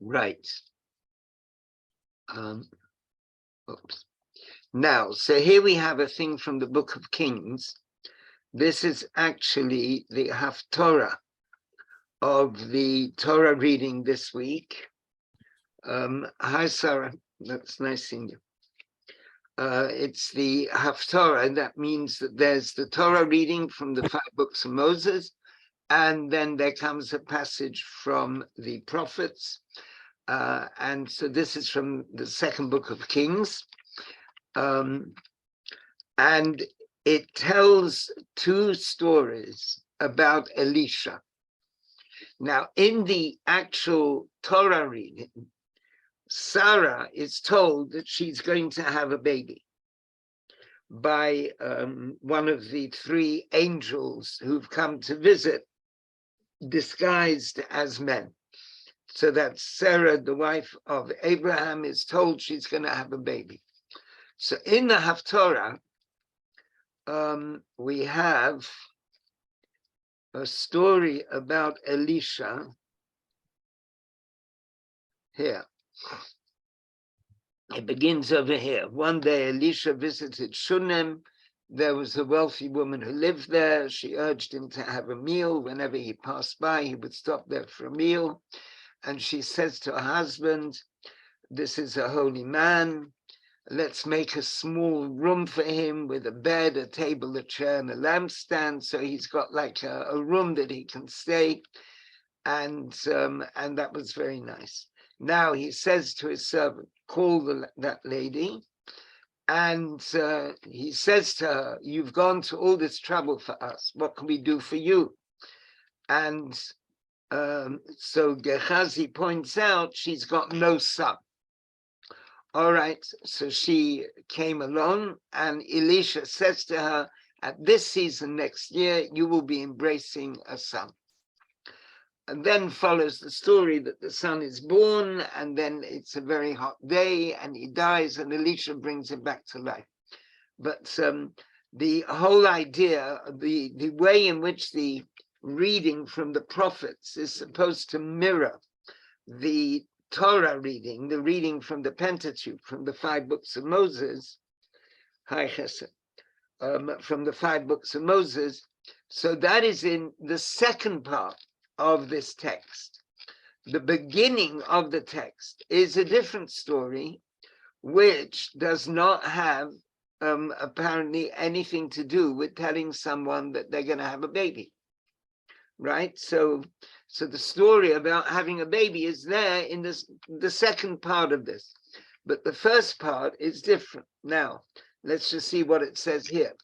Right. Oops. Now, so here we have a thing from the Book of Kings. This is actually the Haftorah of the Torah reading this week. Hi, Sarah. That's nice seeing you. It's the Haftorah, and that means that there's the Torah reading from the 5 books of Moses, and then there comes a passage from the prophets. And so this is from the 2nd book of Kings. And it tells 2 stories about Elisha. Now, in the actual Torah reading, Sarah is told that she's going to have a baby by one of the 3 angels who've come to visit, disguised as men. So that Sarah, the wife of Abraham, is told she's going to have a baby. So in the Haftorah, we have a story about Elisha here. It begins over here. One day Elisha visited Shunem. There was a wealthy woman who lived there. She urged him to have a meal. Whenever he passed by, he would stop there for a meal. And she says to her husband, "This is a holy man. Let's make a small room for him with a bed, a table, a chair, and a lampstand. So he's got like a room that he can stay." And that was very nice. Now he says to his servant, "Call that lady." And he says to her, "You've gone to all this trouble for us. What can we do for you?" And so Gehazi points out she's got no son. All right, so she came along, and Elisha says to her, "At this season next year, you will be embracing a son." And then follows the story that the son is born, and then it's a very hot day, and he dies, and Elisha brings him back to life. But the whole idea, the way in which the reading from the prophets is supposed to mirror the Torah reading, the reading from the Pentateuch, from the 5 books of Moses, from the 5 books of Moses. So that is in the second part of this text. The beginning of the text is a different story, which does not have apparently anything to do with telling someone that they're going to have a baby, right? So the story about having a baby is there in the second part of this, but the first part is different. Now, let's just see what it says here.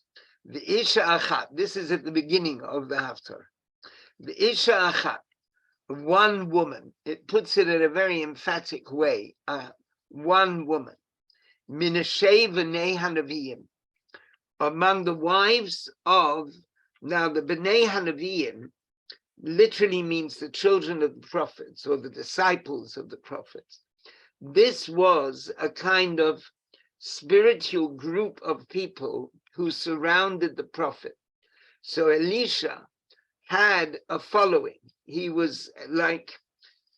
The Isha Achat, this is at the beginning of the Haftorah. The Isha Achat, one woman, it puts it in a very emphatic way, one woman, Minashei v'nei hanaviyim, among the wives of, now the B'nei hanaviyim literally means the children of the prophets or the disciples of the prophets. This was a kind of spiritual group of people who surrounded the prophet. So Elisha had a following. He was like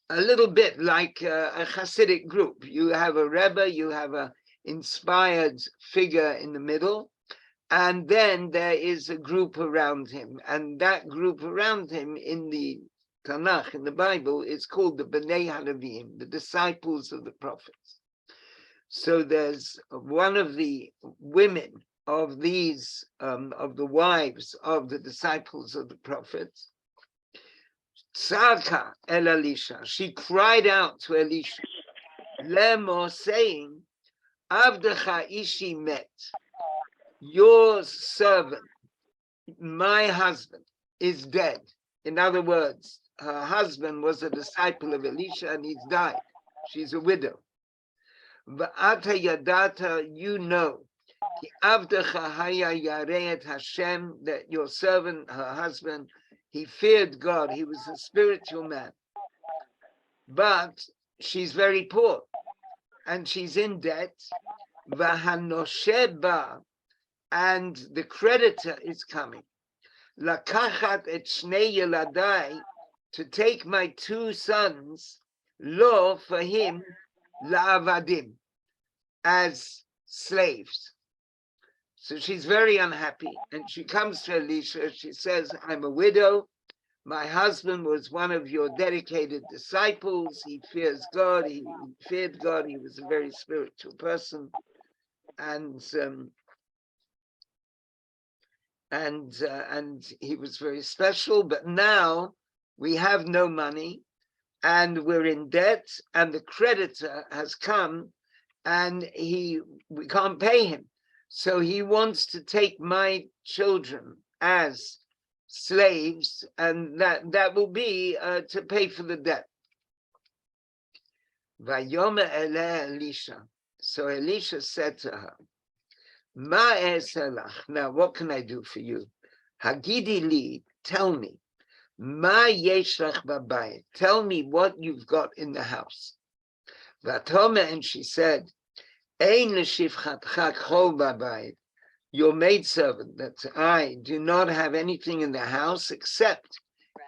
a little bit like a Hasidic group. You have a Rebbe, you have an inspired figure in the middle, and then there is a group around him. And that group around him in the Tanach, in the Bible, is called the B'nei Hanavim, the disciples of the prophets. So there's one of the women of these, of the wives of the disciples of the prophets, Tzaka el Elisha, she cried out to Elisha, Lemo, saying, Avdecha ishi met, your servant, my husband, is dead. In other words, her husband was a disciple of Elisha and he's died. She's a widow. V'ata yadata, you know, Avdecha haya yareet Hashem, that your servant, her husband, he feared God. He was a spiritual man. But she's very poor and she's in debt. V'hanosheba, and the creditor is coming. Lakachat et shnei yeladai, to take my 2 sons, Lo, for him, la'avadim, as slaves. So she's very unhappy, and she comes to Elisha. She says, I'm a widow. My husband was one of your dedicated disciples. He fears God. He feared God. He was a very spiritual person, and he was very special. But now we have no money, and we're in debt, and the creditor has come, and we can't pay him. So he wants to take my children as slaves, and that will be to pay for the debt. Vayomer eleh Elisha. So Elisha said to her, Ma eselach. Now, what can I do for you? Hagidi li, tell me. Ma yeshlach babayit. Tell me what you've got in the house. Vatome, and she said, Ein l'shivchatcha chol babayit. Your maidservant, that I do not have anything in the house except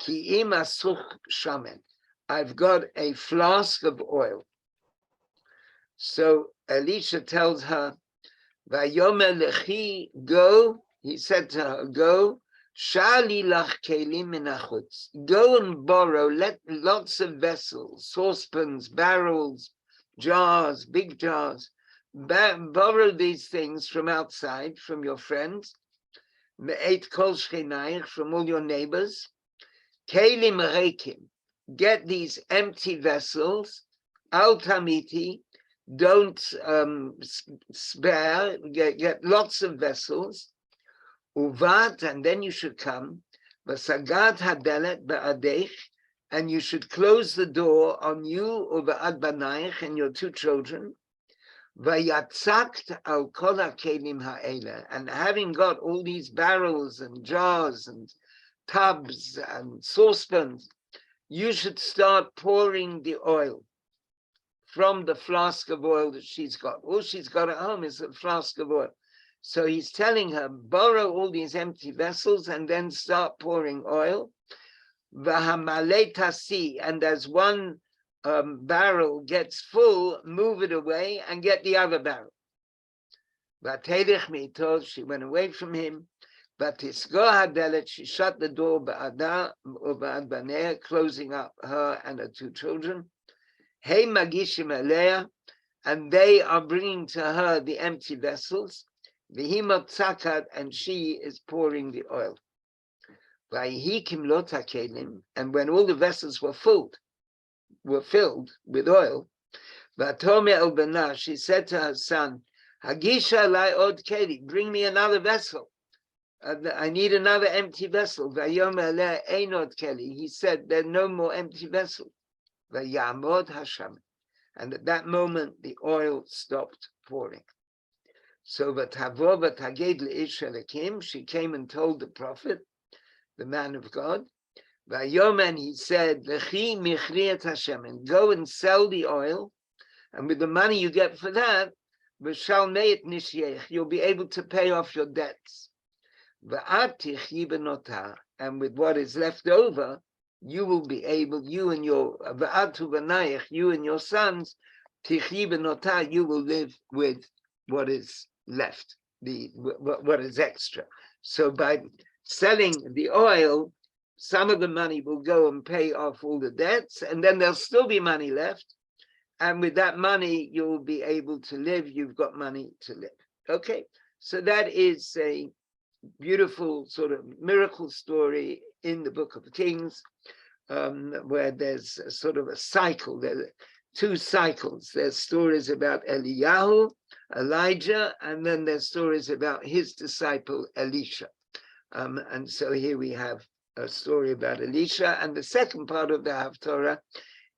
ki im asuch shamen. I've got a flask of oil. So Elisha tells her, Vayomer lechi, go. He said to her, go. Shali lach kelim min hachutz. Go and borrow lots of vessels, saucepans, barrels, jars, big jars. Borrow these things from outside, from your friends, me'et kol shchenayich, from all your neighbors. Kelim reikim, get these empty vessels. Al tamiti, don't spare. Get lots of vessels. Uvat, and then you should come. Vasagat hadelet ba'adech, and you should close the door on you, u'ba'ad banayich, and your two children. Vayatzakt al kol hakelim ha'ela, and having got all these barrels and jars and tubs and saucepans, you should start pouring the oil from the flask of oil that she's got. All she's got at home is a flask of oil. So he's telling her, borrow all these empty vessels and then start pouring oil. Vahamale tasi, and as one barrel gets full, move it away and get the other barrel. Vatelich mito, she went away from him. Vatisgo hadelet, she shut the door ba'ada or ba'ad baneh, closing up her and her two children. Hey magishim alea, and they are bringing to her the empty vessels. Vihimot tzakat, and she is pouring the oil. Vayihikim lo takelim, and when all the vessels were filled with oil, Vatome el bana, she said to her son, Hagisha lai od keli, bring me another vessel. I need another empty vessel. Vayom eleh einod keli. He said, there are no more empty vessels. Vayamod hasham, and at that moment the oil stopped pouring. So Vatavo Vataged le'ish Elokim, she came and told the prophet, the man of God. Vayomen, he said, Lechi michriat Hashem, and go and sell the oil, and with the money you get for that, v'shalmeit nishyech, you'll be able to pay off your debts. Va'at tichyi b'notah, and with what is left over, you will be able, you and your va'atu v'nayich, you and your sons, tichyi b'notah, you will live with what is left, what is extra. So by selling the oil, some of the money will go and pay off all the debts, and then there'll still be money left. And with that money, you'll be able to live. You've got money to live. Okay, so that is a beautiful sort of miracle story in the Book of Kings, where there's a sort of a cycle. There are two cycles. There's stories about Eliyahu, Elijah, and then there's stories about his disciple Elisha. And so here we have a story about Elisha, and the second part of the Haftorah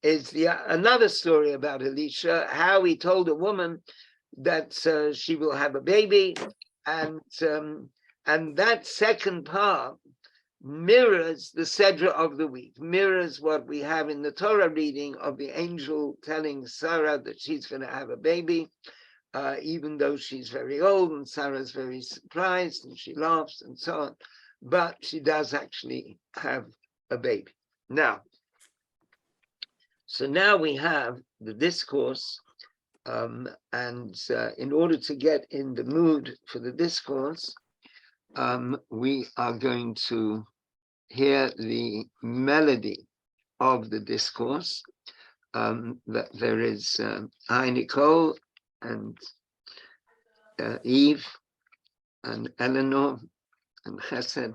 is another story about Elisha, how he told a woman that she will have a baby, and that second part mirrors the Sedra of the week, mirrors what we have in the Torah reading of the angel telling Sarah that she's going to have a baby, even though she's very old, and Sarah's very surprised and she laughs and so on, but she does actually have a baby. Now, So now we have the discourse, and in order to get in the mood for the discourse, we are going to hear the melody of the discourse. That there is I, Nicole, and Eve, and Eleanor, and Chesed.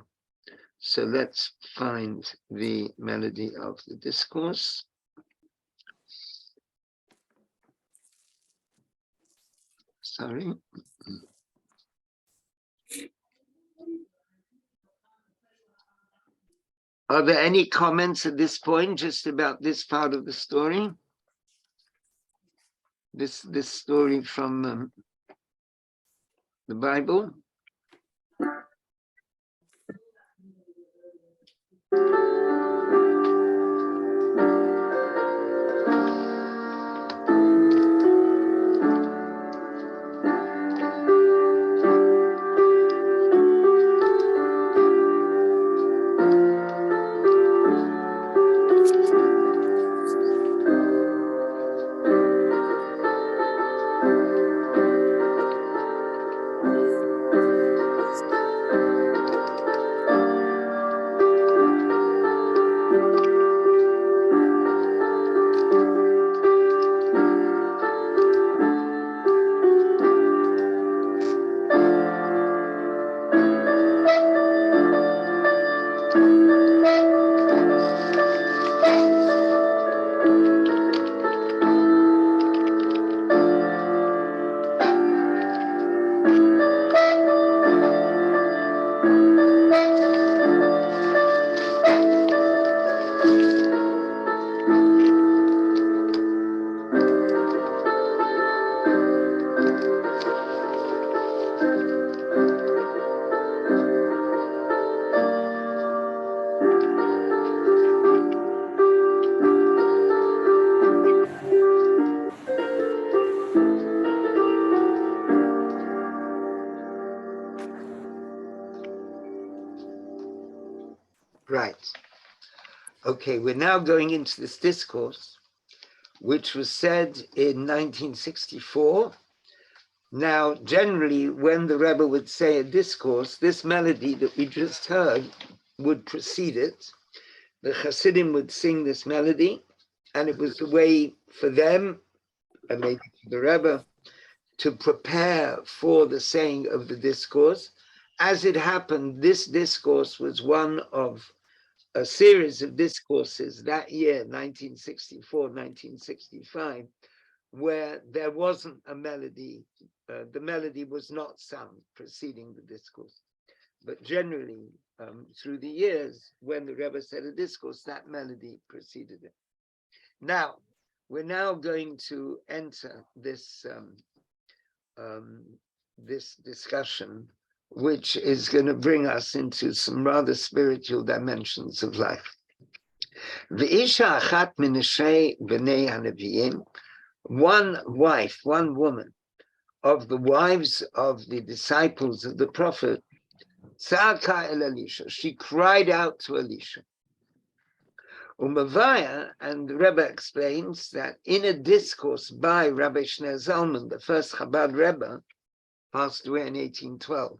So let's find the melody of the discourse. Sorry. Are there any comments at this point just about this part of the story? This story from the Bible? Right. Okay, we're now going into this discourse, which was said in 1964. Now, generally, when the Rebbe would say a discourse, this melody that we just heard would precede it. The Hasidim would sing this melody, and it was a way for them, and maybe for the Rebbe, to prepare for the saying of the discourse. As it happened, this discourse was one of a series of discourses that year, 1964, 1965, where there wasn't a melody. The melody was not sung preceding the discourse. But generally, through the years, when the Rebbe said a discourse, that melody preceded it. Now, we're now going to enter this this discussion, which is going to bring us into some rather spiritual dimensions of life. V'isha achat minashay b'nei hanaviyim, one wife, one woman of the wives of the disciples of the prophet, tza'aka el Elisha, she cried out to Elisha. Umavaya, and the Rebbe explains that in a discourse by Rabbi Shneur Zalman, the first Chabad Rebbe, passed away in 1812.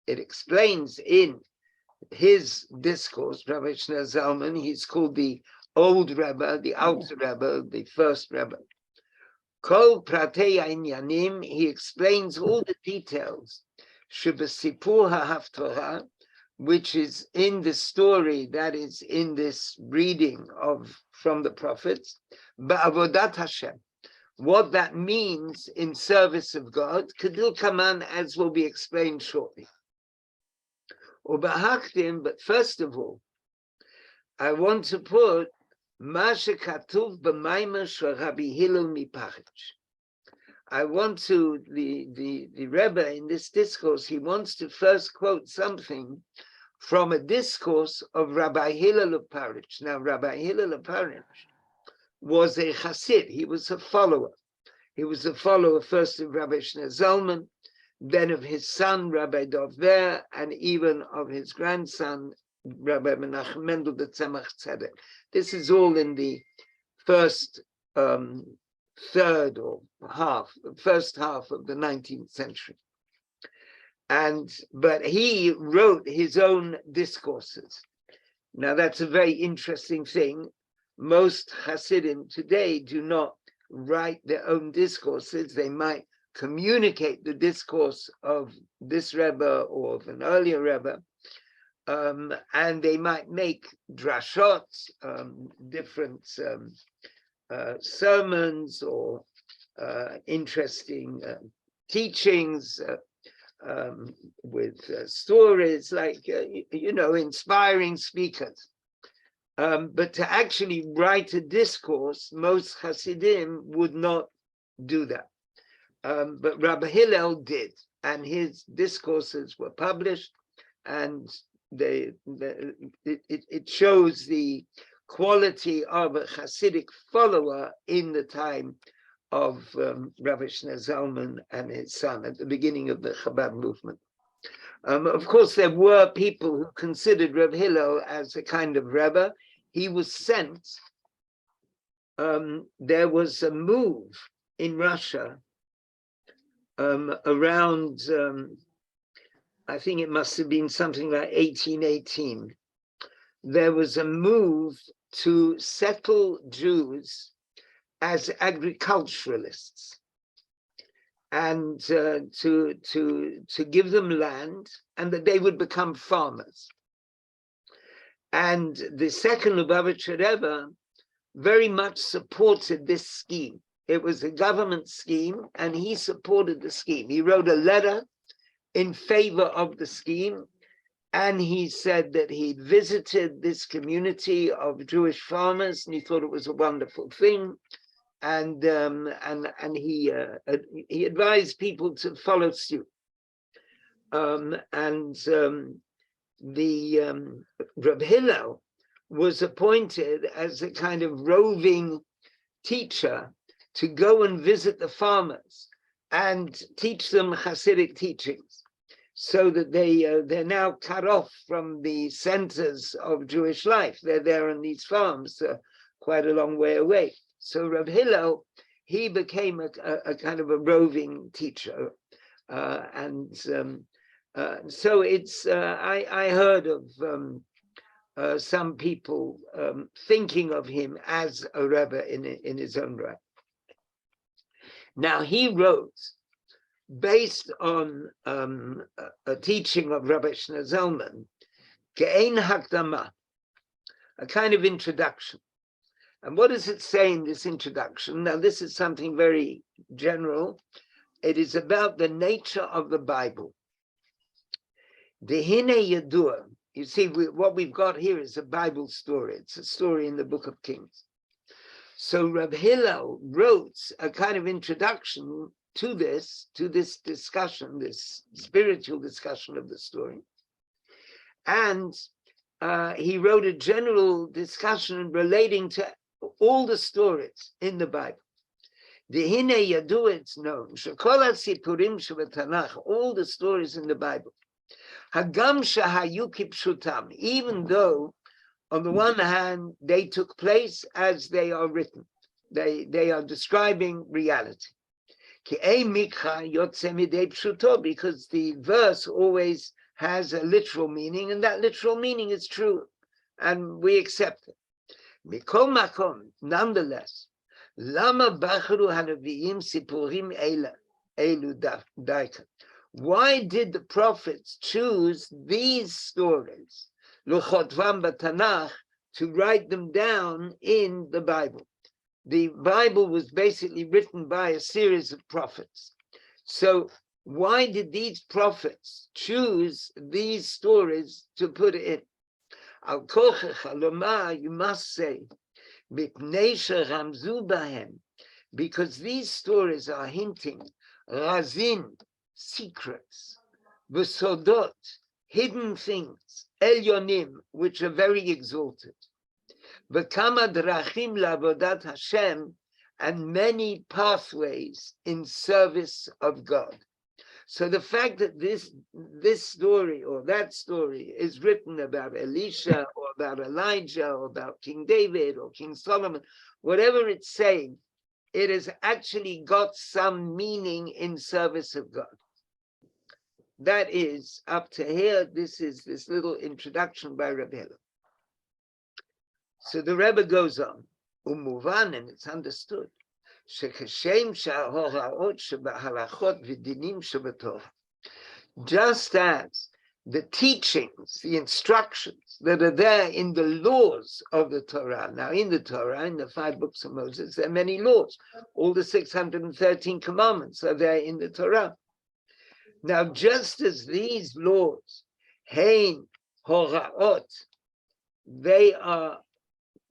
It explains in his discourse, Rabbi Shneur Zalman, he's called the old Rebbe, the Alter Rebbe, the first Rebbe. Kol pratei ha'inyanim, he explains all the details, shebesipur ha'Haftorah, which is in the story that is in this reading from the prophets, ba'avodat Hashem. What that means in service of God, Kedil Kaman, as will be explained shortly. But first of all, I want to put Masha Katuv b'Maimer shel Rabbi Hillel Miparich. I want to, the Rebbe in this discourse, he wants to first quote something from a discourse of Rabbi Hillel of Parich. Now, Rabbi Hillel of Parich was a Chassid. He was a follower. He was a follower first of Rabbi Shneur Zalman, then of his son, Rabbi Dover, and even of his grandson, Rabbi Menachem Mendel the Tzemach Tzedek. This is all in the first first half of the 19th century. But he wrote his own discourses. Now that's a very interesting thing. Most Hasidim today do not write their own discourses. They might communicate the discourse of this Rebbe or of an earlier Rebbe, and they might make drashot, different sermons or interesting teachings with stories, like inspiring speakers. But to actually write a discourse, most Hasidim would not do that. But Rabbi Hillel did, and his discourses were published, and it shows the quality of a Hasidic follower in the time of Rabbi Shneur Zalman and his son at the beginning of the Chabad movement. Of course, there were people who considered Rabbi Hillel as a kind of Rebbe. He was sent. There was a move in Russia around, I think it must have been something like 1818. There was a move to settle Jews as agriculturalists and to give them land, and that they would become farmers. And the second Lubavitcher Rebbe very much supported this scheme. It was a government scheme, and he supported the scheme. He wrote a letter in favor of the scheme, and he said that he'd visited this community of Jewish farmers, and he thought it was a wonderful thing. And he advised people to follow suit. Reb Hillel was appointed as a kind of roving teacher to go and visit the farmers and teach them Hasidic teachings, so that they're now cut off from the centers of Jewish life. They're there on these farms, quite a long way away. So Reb Hillel, he became a kind of a roving teacher, so it's I heard of some people thinking of him as a Rebbe in his own right. Now he wrote, based on a teaching of Rabbi Shneur Zalman, Ge'ein Hakdama, a kind of introduction. And what does it say in this introduction? Now, this is something very general. It is about the nature of the Bible. Dehine Yadua. You see, what we've got here is a Bible story. It's a story in the Book of Kings. So Reb Hillel wrote a kind of introduction to this discussion, this spiritual discussion of the story. And he wrote a general discussion relating to all the stories in the Bible. Dehine Yadu, it's known, Shekol HaSipurim Shebetanach, all the stories in the Bible. Hagam Shahayu Kipshutam, even though on the one hand they took place as they are written, they are describing reality. Because the verse always has a literal meaning, and that literal meaning is true, and we accept it. Mikol makom, nonetheless, lama bacharu hanaviim sipurim elu daika. Why did the prophets choose these stories, luchotvam b'Tanach, to write them down in the Bible? The Bible was basically written by a series of prophets. So why did these prophets choose these stories to put in? Al kochech halomah, you must say, mipnei sheramzu bahem, because these stories are hinting, razin, secrets, v'sodot, hidden things, elyonim, which are very exalted, v'kama drachim la'avodat Hashem, and many pathways in service of God. So the fact that this story or that story is written about Elisha or about Elijah or about King David or King Solomon, whatever it's saying, it has actually got some meaning in service of God. That is, up to here, this is this little introduction by Rebbe. So the Rebbe goes on, umuvan, and it's understood. Just as the teachings, the instructions that are there in the laws of the Torah. Now, in the Torah, in the 5 books of Moses, there are many laws. All the 613 commandments are there in the Torah. Now, just as these laws, hein horaot, they are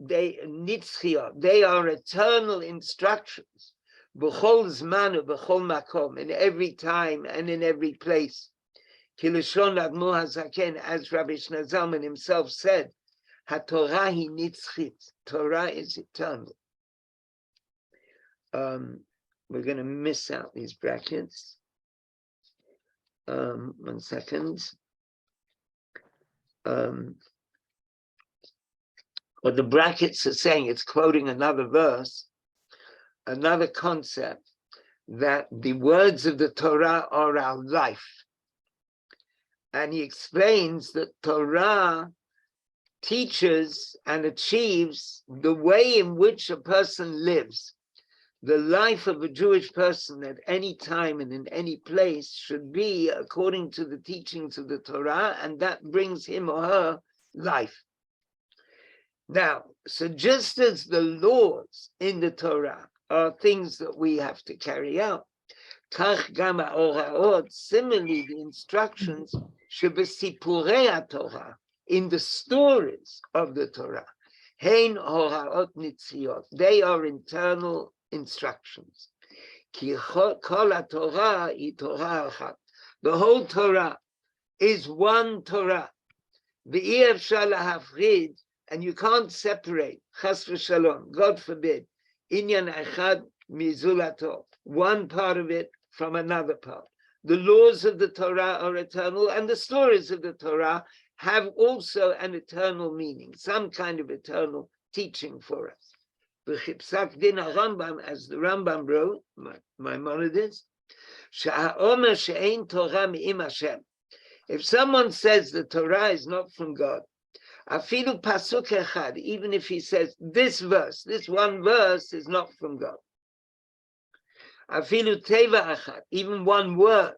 nitzchiyot, they are eternal instructions, b'chol zman u'b'chol makom, in every time and in every place. Kilishon Admor HaZaken, as Rabbi Shneur Zalman himself said, HaTorah hi nitzchit, Torah is eternal. We're going to miss out these brackets. 1 second. What the brackets are saying, it's quoting another verse, another concept, that the words of the Torah are our life. And he explains that Torah teaches and achieves the way in which a person lives. The life of a Jewish person at any time and in any place should be according to the teachings of the Torah, and that brings him or her life. Now, so just as the laws in the Torah are things that we have to carry out, kach gam ha'oraot, similarly the instructions shebesipurei Torah, in the stories of the Torah, hein horaot nitziyot, they are internal instructions. Ki kol haTorah hi Torah achat, the whole Torah is one Torah. Ve'ei efshar lahafrid, and you can't separate, chas v'shalom, God forbid, inyan echad mizulato, one part of it from another part. The laws of the Torah are eternal, and the stories of the Torah have also an eternal meaning, some kind of eternal teaching for us. V'chipsak din Rambam, as the Rambam wrote, Maimonides, sha'omer she'ein Torah mi'im Hashem. If someone says the Torah is not from God, afilu pasuk echad, even if he says this verse, this one verse is not from God. Afilu teva echad, even one word,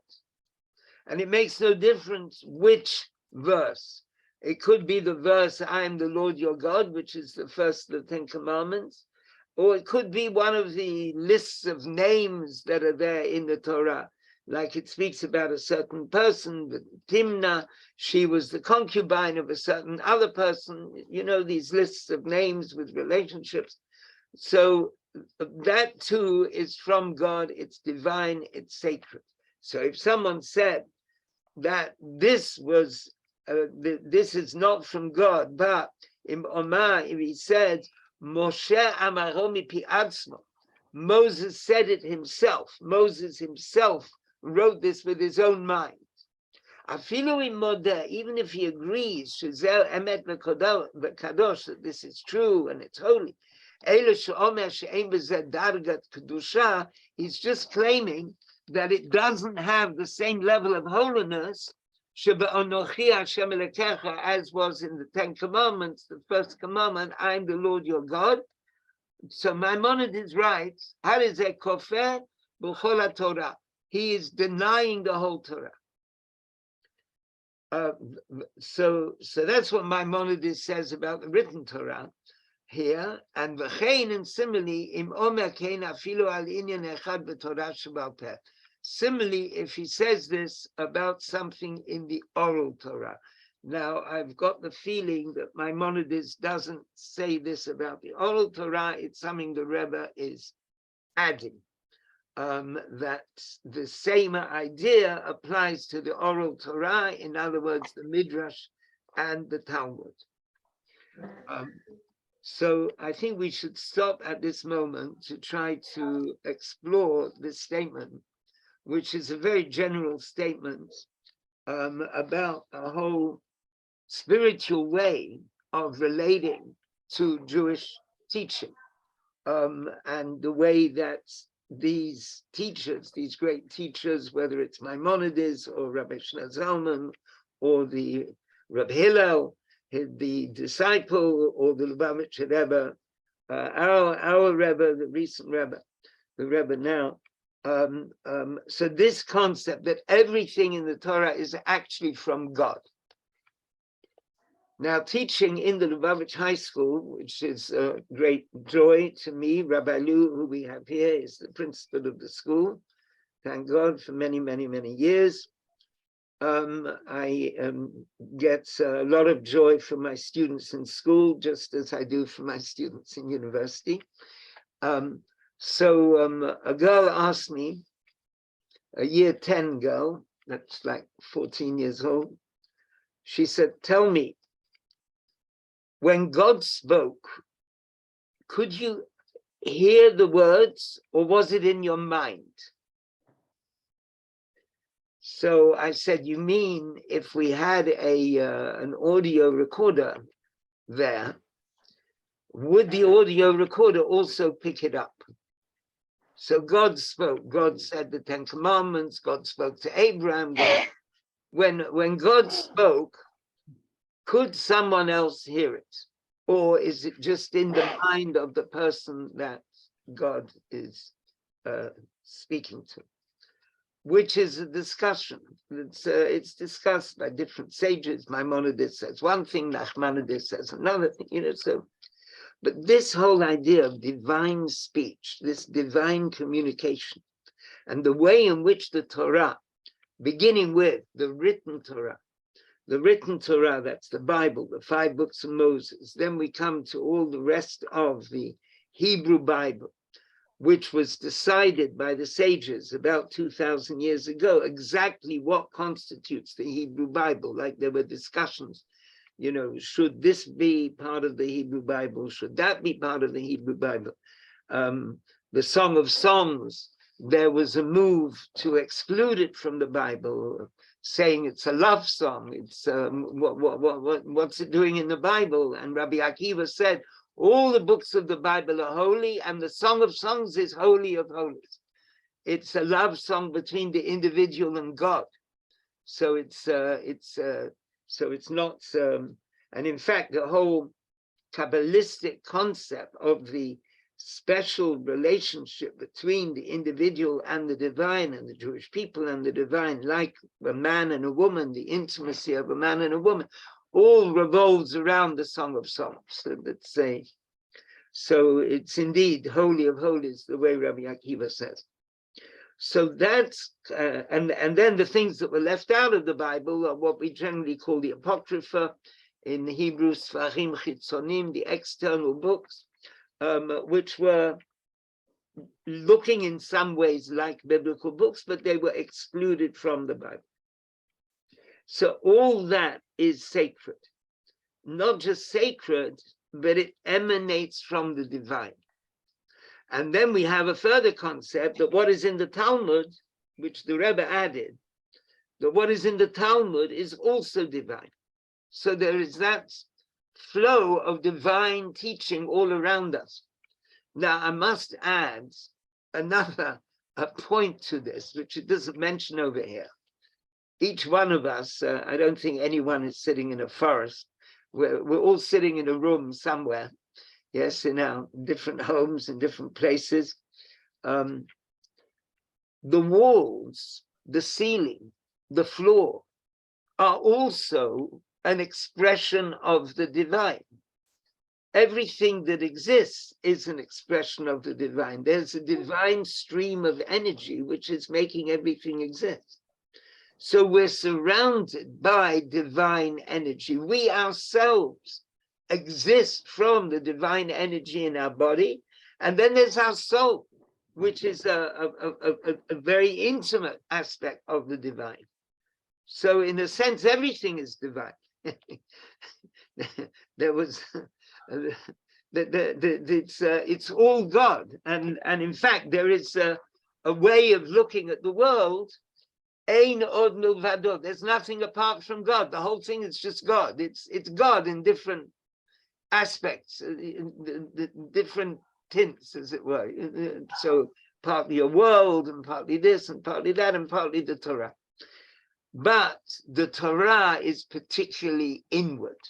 and it makes no difference which verse. It could be the verse, I am the Lord your God, which is the first of the 10 Commandments, or it could be one of the lists of names that are there in the Torah, like it speaks about a certain person, Timnah, she was the concubine of a certain other person, you know, these lists of names with relationships. So that too is from God, it's divine, it's sacred. So if someone said that this was, this is not from God, but in Omar, if he said, Moshe amaro mipi atzmo, Moses said it himself. Moses himself wrote this with his own mind. Afilu im modeh, even if he agrees, shezel emet v'kadosh, that this is true and it's holy, elo she'omer she'ein b'zeh dargat kedusha, he's just claiming that it doesn't have the same level of holiness shebe'onochi Hashem Elokecha, as was in the 10 Commandments, the first commandment, I am the Lord your God. So Maimonides writes, Harizeh kofer b'chol Torah. He is denying the whole Torah. So that's what Maimonides says about the written Torah here. And v'chein, and similarly, im omer kein afilu al inyan echad b'torah sheba'al peh. Similarly, if he says this about something in the oral Torah. Now, I've got the feeling that Maimonides doesn't say this about the oral Torah. It's something the Rebbe is adding. That the same idea applies to the oral Torah, in other words, the Midrash and the Talmud. So I think we should stop at this moment to try to explore this statement, which is a very general statement about a whole spiritual way of relating to Jewish teaching, and the way that these teachers, these great teachers, whether it's Maimonides or Rabbi Shlomo Zalman or the Rabbi Hillel, the disciple, or the Lubavitcher Rebbe, our Rebbe, the recent Rebbe, the Rebbe now. So this concept that everything in the Torah is actually from God. Now, teaching in the Lubavitch High School, which is a great joy to me, Rabbi Lu, who we have here, is the principal of the school. Thank God for many, many, many years. I get a lot of joy from my students in school, just as I do for my students in university. So a girl asked me, a year 10 girl, that's like 14 years old, she said, tell me, when God spoke, could you hear the words, or was it in your mind? So I said, you mean if we had an audio recorder there, would the audio recorder also pick it up? So God spoke. God said the 10 Commandments. God spoke to Abraham. When God spoke, could someone else hear it? Or is it just in the mind of the person that God is speaking to? Which is a discussion. It's discussed by different sages. Maimonides says one thing, Nachmanides says another thing, so. But this whole idea of divine speech, this divine communication, and the way in which the Torah, beginning with the written Torah, that's the Bible, the 5 books of Moses, then we come to all the rest of the Hebrew Bible, which was decided by the sages about 2,000 years ago, exactly what constitutes the Hebrew Bible. Like there were discussions, should this be part of the Hebrew Bible? Should that be part of the Hebrew Bible? The Song of Songs, there was a move to exclude it from the Bible, saying it's a love song. It's what's it doing in the Bible? And Rabbi Akiva said, all the books of the Bible are holy, and the Song of Songs is holy of holies. It's a love song between the individual and God. So it's not. And in fact, the whole Kabbalistic concept of the special relationship between the individual and the divine, and the Jewish people and the divine, like a man and a woman, the intimacy of a man and a woman, all revolves around the Song of Songs. So it's indeed holy of holies, the way Rabbi Akiva says. So that's and then the things that were left out of the Bible are what we generally call the Apocrypha, in Hebrew Sfarim Chitzonim, the external books, which were looking in some ways like biblical books, but they were excluded from the Bible. So all that is sacred, not just sacred, but it emanates from the divine. And then we have a further concept that what is in the Talmud, which the Rebbe added, that what is in the Talmud is also divine. So there is that flow of divine teaching all around us. Now, I must add another point to this, which it doesn't mention over here. Each one of us, I don't think anyone is sitting in a forest. We're all sitting in a room somewhere. Yes, in our different homes in different places. The walls, the ceiling, the floor are also an expression of the divine. Everything that exists is an expression of the divine. There's a divine stream of energy which is making everything exist. So we're surrounded by divine energy. We ourselves exist from the divine energy in our body, and then there's our soul, which is a very intimate aspect of the divine. So in a sense, everything is divine. There was it's all God, and in fact there is a a way of looking at the world. Ein od milvado. There's nothing apart from God. The whole thing is just God. It's God in different aspects, the different tints, as it were. So partly a world, and partly this, and partly that, and partly the Torah. But the Torah is particularly inward.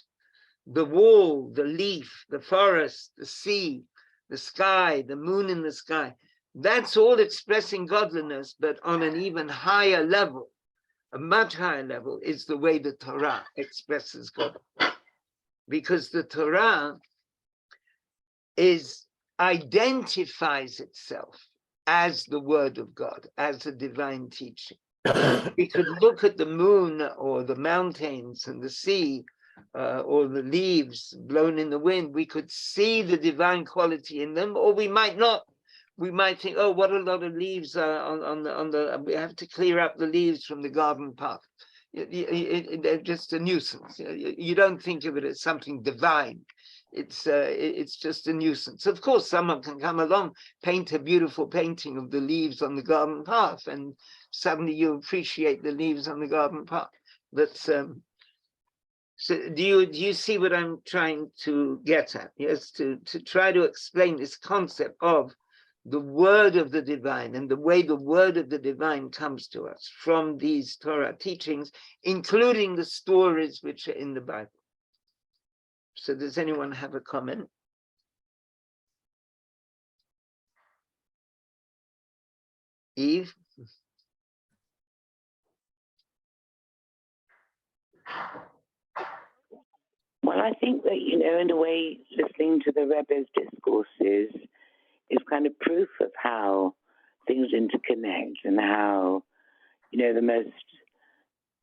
The wall, the leaf, the forest, the sea, the sky, the moon in the sky, that's all expressing godliness, but on an even higher level, a much higher level, is the way the Torah expresses God. Because the Torah identifies itself as the word of God, as a divine teaching. We could look at the moon or the mountains and the sea or the leaves blown in the wind. We could see the divine quality in them, or we might not. We might think, oh, what a lot of leaves on the, we have to clear up the leaves from the garden path. They're just a nuisance. You don't think of it as something divine. It's just a nuisance. Of course, someone can come along, paint a beautiful painting of the leaves on the garden path, and suddenly you appreciate the leaves on the garden path. But so do you see what I'm trying to get at? Yes, to try to explain this concept of the word of the divine and the way the word of the divine comes to us from these Torah teachings, including the stories which are in the Bible. So does anyone have a comment? Eve? Well, I think that, in a way, listening to the Rebbe's discourses is kind of proof of how things interconnect and how, the most,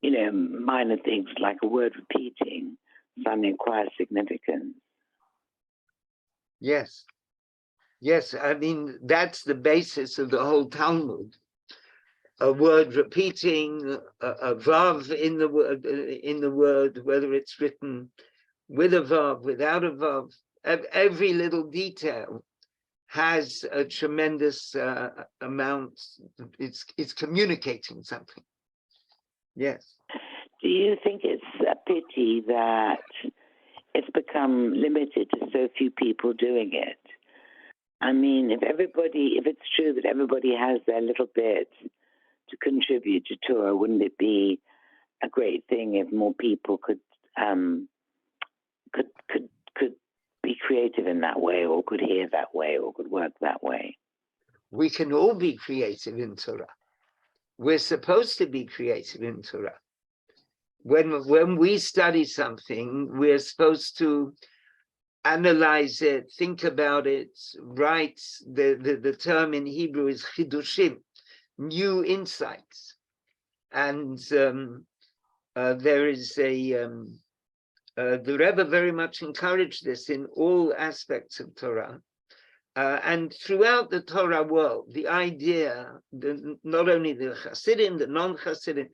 minor things like a word repeating suddenly acquires significance. Yes. Yes, I mean, that's the basis of the whole Talmud. A word repeating, a vav in the word, whether it's written with a vav, without a vav, every little detail has a tremendous amount. It's communicating something. Yes. Do you think it's a pity that it's become limited to so few people doing it? I mean, if it's true that everybody has their little bit to contribute to Torah, wouldn't it be a great thing if more people could be creative in that way, or could hear that way, or could work that way? We can all be creative in Torah. We're supposed to be creative in Torah. When we study something, we're supposed to analyze it, think about it, write. The term in Hebrew is chidushim, new insights. And there is the Rebbe very much encouraged this in all aspects of Torah. And throughout the Torah world, the idea, not only the Hasidim, the non-Hasidim,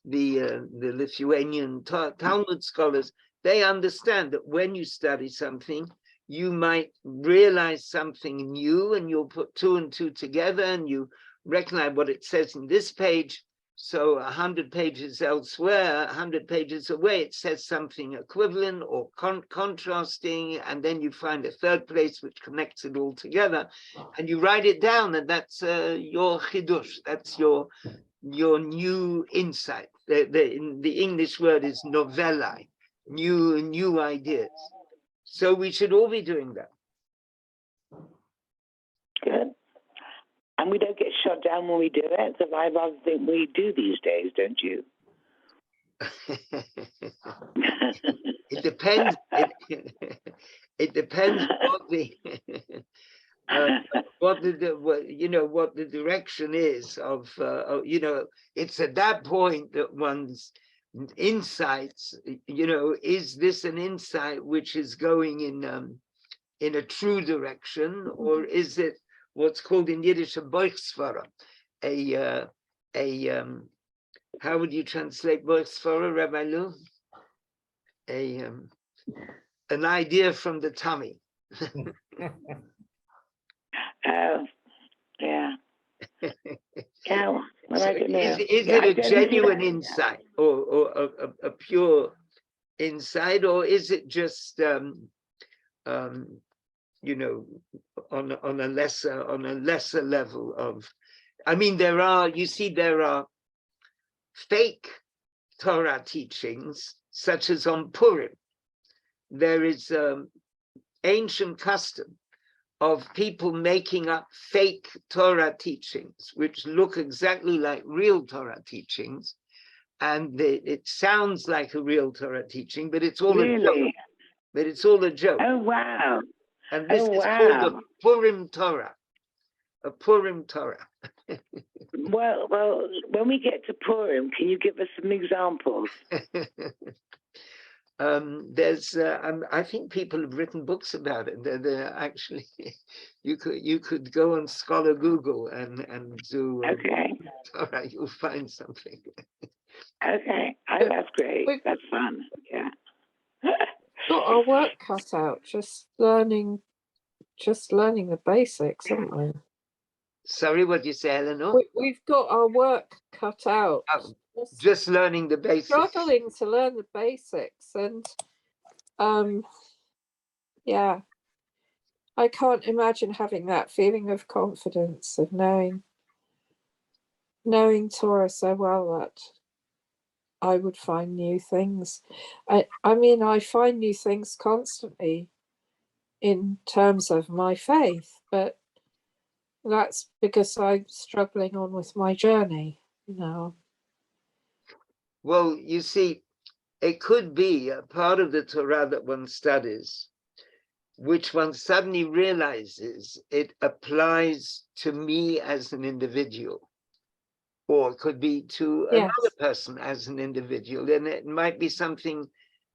the Lithuanian Talmud scholars, they understand that when you study something, you might realize something new, and you'll put two and two together, and you recognize what it says in this page. So 100 pages elsewhere, 100 pages away, it says something equivalent or contrasting, and then you find a third place which connects it all together, and you write it down, and that's your chidush, that's your new insight. The English word is novellae, new ideas. So we should all be doing that. Good. And we don't get shot down when we do it, because I rather think we do these days, don't you? It depends. It depends what the direction is of. It's at that point that one's insights. Is this an insight which is going in a true direction, or is it what's called in Yiddish a boichsvara, how would you translate boichsvara, Rabbi Lu? An idea from the tummy. Yeah. Yeah, well, So I don't know. is Yeah, it I a don't think genuine it, insight or a pure insight, or is it just um, you know, on a lesser level of? I mean, there are fake Torah teachings, such as on Purim. There is ancient custom of people making up fake Torah teachings, which look exactly like real Torah teachings. And it sounds like a real Torah teaching, but it's all a joke. really. But it's all a joke. Oh wow. And this Oh is called a wow. Purim Torah. A Purim Torah. Well, when we get to Purim, can you give us some examples? There's, I think people have written books about it. They're actually, you could go on Scholar Google and do Okay. Torah. You'll find something. Okay. Oh, that's great. We've That's fun. Yeah. got our work cut out, just learning the basics, haven't we? Sorry, what you say, Eleanor? We've got our work cut out. Oh, just learning the basics. Struggling to learn the basics, and yeah, I can't imagine having that feeling of confidence of knowing Torah so well that I would find new things. I mean, I find new things constantly in terms of my faith, but that's because I'm struggling on with my journey, you know. Well, you see, it could be a part of the Torah that one studies, which one suddenly realizes it applies to me as an individual, or it could be to Yes. another person as an individual, and it might be something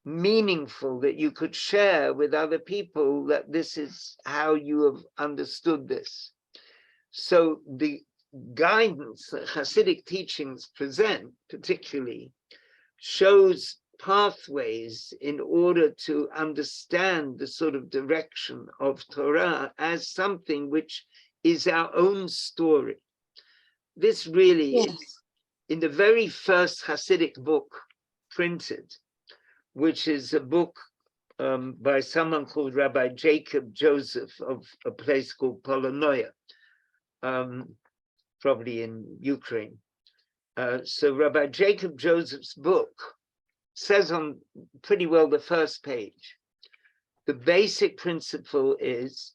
meaningful that you could share with other people, that this is how you have understood this. So the guidance that Hasidic teachings present particularly shows pathways in order to understand the sort of direction of Torah as something which is our own story. This really is in the very first Hasidic book printed, which is a book by someone called Rabbi Jacob Joseph of a place called Polonoia, probably in Ukraine. So Rabbi Jacob Joseph's book says on pretty well the first page, the basic principle is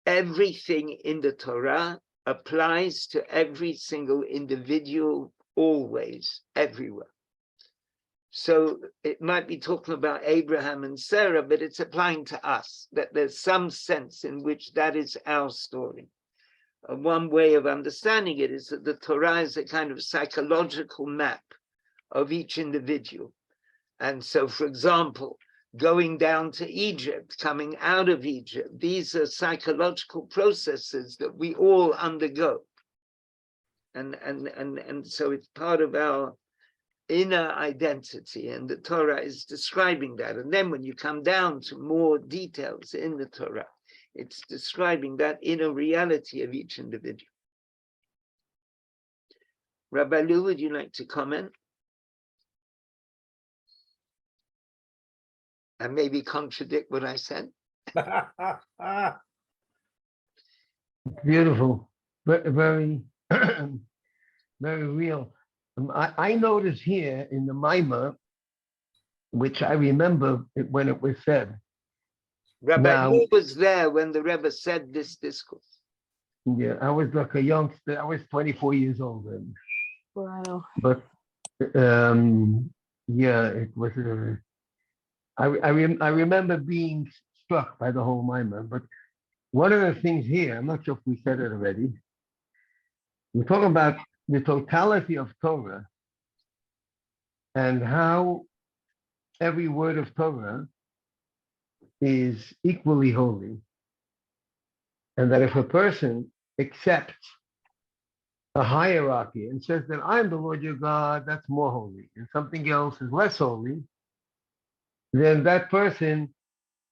everything in the Torah applies to every single individual, always, everywhere. So it might be talking about Abraham and Sarah, but it's applying to us, that there's some sense in which that is our story. One way of understanding it is that the Torah is a kind of psychological map of each individual. And so, for example, going down to Egypt, coming out of Egypt, these are psychological processes that we all undergo. And so it's part of our inner identity, and the Torah is describing that. And then when you come down to more details in the Torah, it's describing that inner reality of each individual. Rabbi Lou, would you like to comment? And maybe contradict what I said? Beautiful, very, very real. I notice here in the Maimah, which I remember when it was said. Rabbi Lou was there when the Rebbe said this discourse. Yeah, I was like a youngster. I was 24 years old then. Wow. But yeah, it was. I remember being struck by the whole Maimah. But one of the things here, I'm not sure if we said it already. We're talking about the totality of Torah and how every word of Torah is equally holy. And that if a person accepts a hierarchy and says that I'm the Lord your God, that's more holy, and something else is less holy, then that person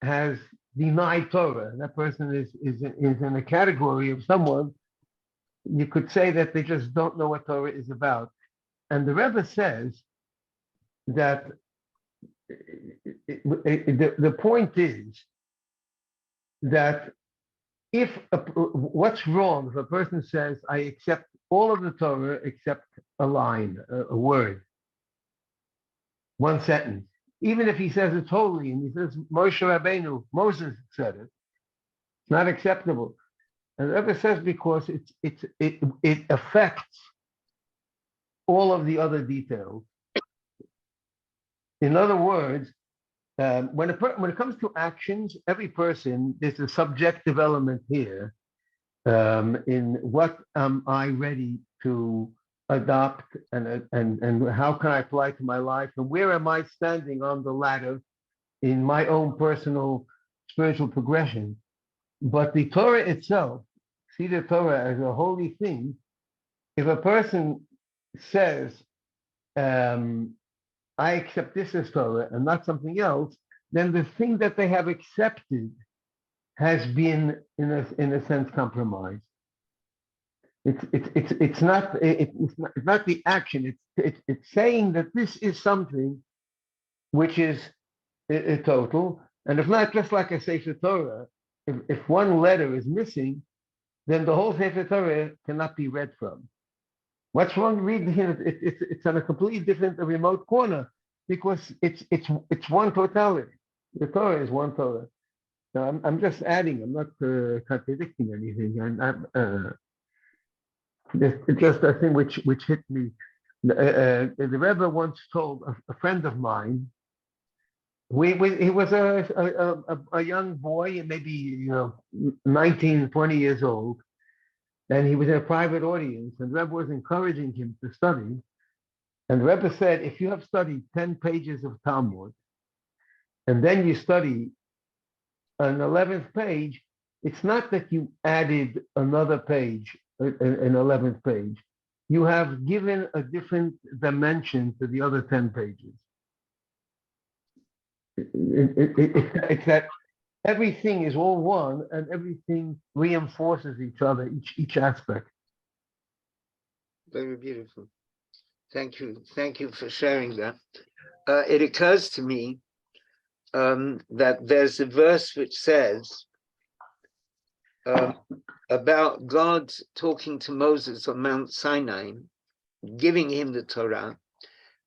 has denied Torah. That person is in a category of someone you could say that they just don't know what Torah is about. And the Rebbe says that the point is that what's wrong if a person says, I accept all of the Torah except a line, a word, one sentence. Even if he says it totally, and he says, Moshe Rabbeinu, Moses said it, it's not acceptable. And the Rebbe says because it affects all of the other details. In other words, when it comes to actions, every person, there's a subjective element here in what am I ready to adopt and how can I apply to my life and where am I standing on the ladder in my own personal spiritual progression. But the Torah itself, see the Torah as a holy thing. If a person says, I accept this as Torah and not something else, then the thing that they have accepted has been, in a sense, compromised. It's not the action. It's saying that this is something which is a total, and if not, just like I say for Torah, if one letter is missing, then the whole Sefer Torah cannot be read from. What's wrong reading here? It's on a completely different, remote corner because it's one totality. The Torah is one Torah. So I'm just adding. I'm not contradicting anything. It's just a thing which hit me. The Rebbe once told a friend of mine. He was a young boy, maybe 19, 20 years old, and he was in a private audience, and the Rebbe was encouraging him to study. And the Rebbe said, if you have studied 10 pages of Talmud, and then you study an 11th page, it's not that you added another page, an 11th page. You have given a different dimension to the other 10 pages. It's that everything is all one and everything reinforces each other, each aspect. Very beautiful. Thank you. Thank you for sharing that. It occurs to me that there's a verse which says about God talking to Moses on Mount Sinai, giving him the Torah.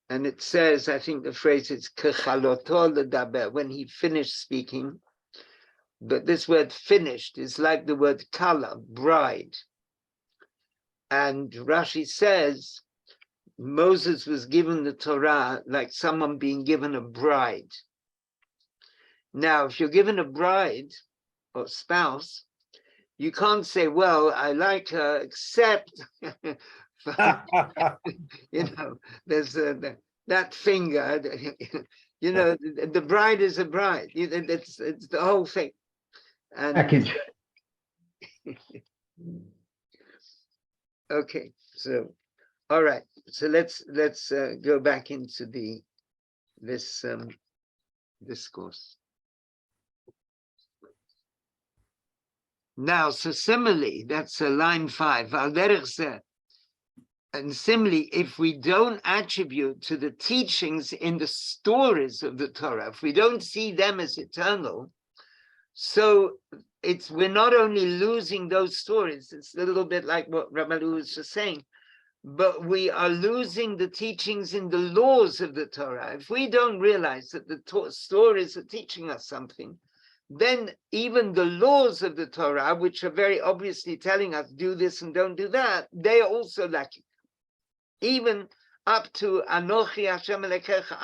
And it says, I think the phrase is kechaloto ledaber, when he finished speaking. But this word finished is like the word kala, bride. And Rashi says, Moses was given the Torah like someone being given a bride. Now, if you're given a bride or spouse, you can't say, well, I like her, except, there's that finger, the bride is a bride. It's the whole thing. And Package. Okay, so all right. So let's go back into this discourse. Now, so similarly, that's line 5. And similarly, if we don't attribute to the teachings in the stories of the Torah, if we don't see them as eternal, so we're not only losing those stories, it's a little bit like what Rabbi Lu was just saying, but we are losing the teachings in the laws of the Torah. If we don't realize that the stories are teaching us something, then even the laws of the Torah, which are very obviously telling us do this and don't do that, they are also lacking. Even up to Anochi Hashem Elokecha,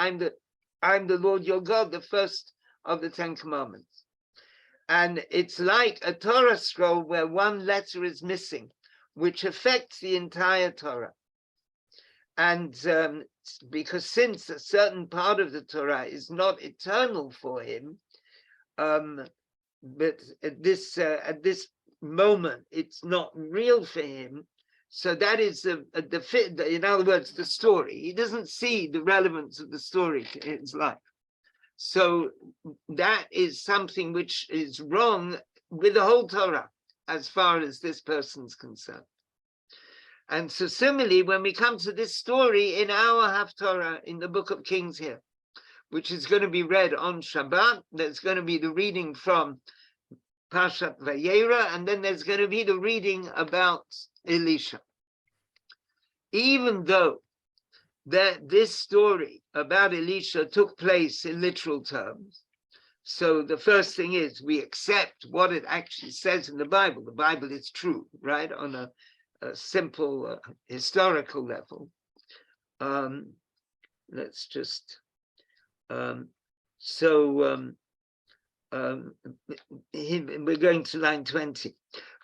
I'm the Lord your God, the first of the 10 Commandments. And it's like a Torah scroll where one letter is missing, which affects the entire Torah. And because since a certain part of the Torah is not eternal for him, but at this moment, it's not real for him. So that is in other words, the story. He doesn't see the relevance of the story to his life. So that is something which is wrong with the whole Torah, as far as this person's concerned. And so similarly, when we come to this story in our Haftorah, in the Book of Kings here, which is going to be read on Shabbat, there's going to be the reading from Shabbat Vayera, and then there's going to be the reading about Elisha. Even though that this story about Elisha took place in literal terms, so the first thing is we accept what it actually says in the Bible. The Bible is true, right? On a simple historical level. Let's just we're going to line 20.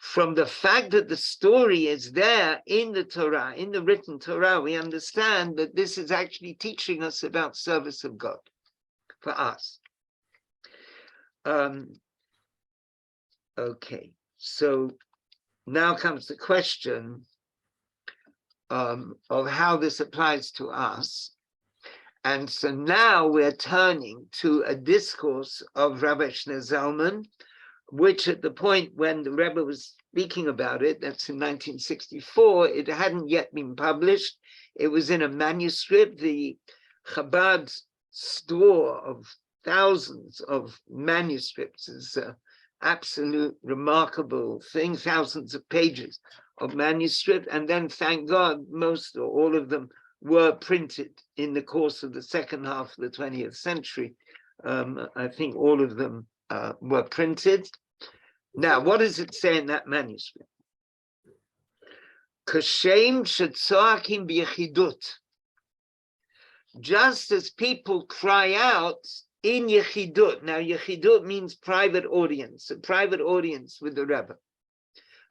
From the fact that the story is there in the Torah, in the written Torah, we understand that this is actually teaching us about service of God for us. Okay, so now comes the question of how this applies to us. And so now we're turning to a discourse of Rabbi Shneor Zalman, which at the point when the Rebbe was speaking about it, that's in 1964, it hadn't yet been published. It was in a manuscript. The Chabad store of thousands of manuscripts is an absolute remarkable thing, thousands of pages of manuscript. And then, thank God, most or all of them were printed in the course of the second half of the 20th century. I think all of them were printed. Now, what does it say in that manuscript? Kashem shetzoakim b'yechidut. Just as people cry out in yechidut. Now, yechidut means private audience, a private audience with the Rebbe.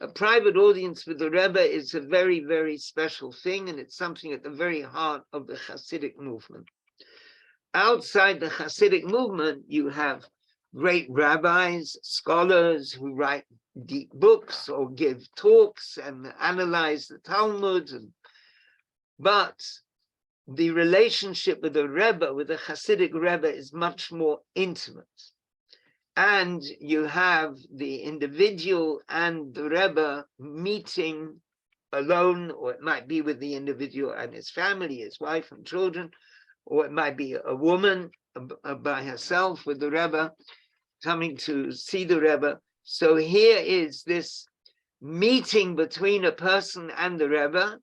A private audience with the Rebbe is a very, very special thing, and it's something at the very heart of the Hasidic movement. Outside the Hasidic movement, you have great rabbis, scholars who write deep books or give talks and analyze the Talmud. But the relationship with the Rebbe, with the Hasidic Rebbe, is much more intimate. And you have the individual and the Rebbe meeting alone, or it might be with the individual and his family, his wife and children, or it might be a woman by herself with the Rebbe, coming to see the Rebbe. So here is this meeting between a person and the Rebbe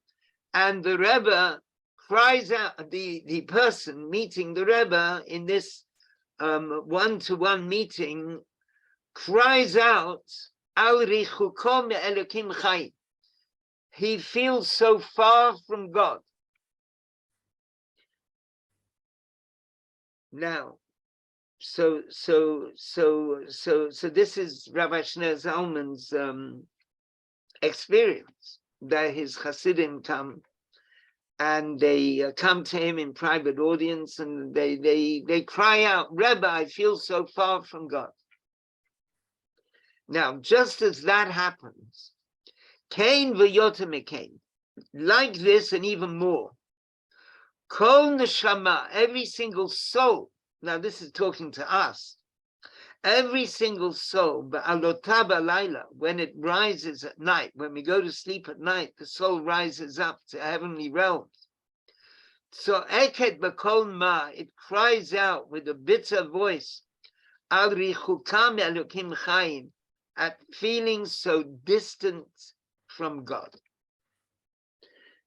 cries out, the person meeting the Rebbe in this one-to-one meeting cries out, Al richukom elokim chai. He feels so far from God. Now, so this is Rabbi Shneor Zalman's experience, that his Hasidim come and they come to him in private audience and they cry out, Rebbe, I feel so far from God. Now, just as that happens, Cain v'yoter mekain, like this and even more, Kol neshama, every single soul, now this is talking to us, every single soul, ba'alotah b'alayla, when it rises at night, when we go to sleep at night, the soul rises up to heavenly realms. So eket b'kol ma, it cries out with a bitter voice, al richukam elokim chayim, at feeling so distant from God.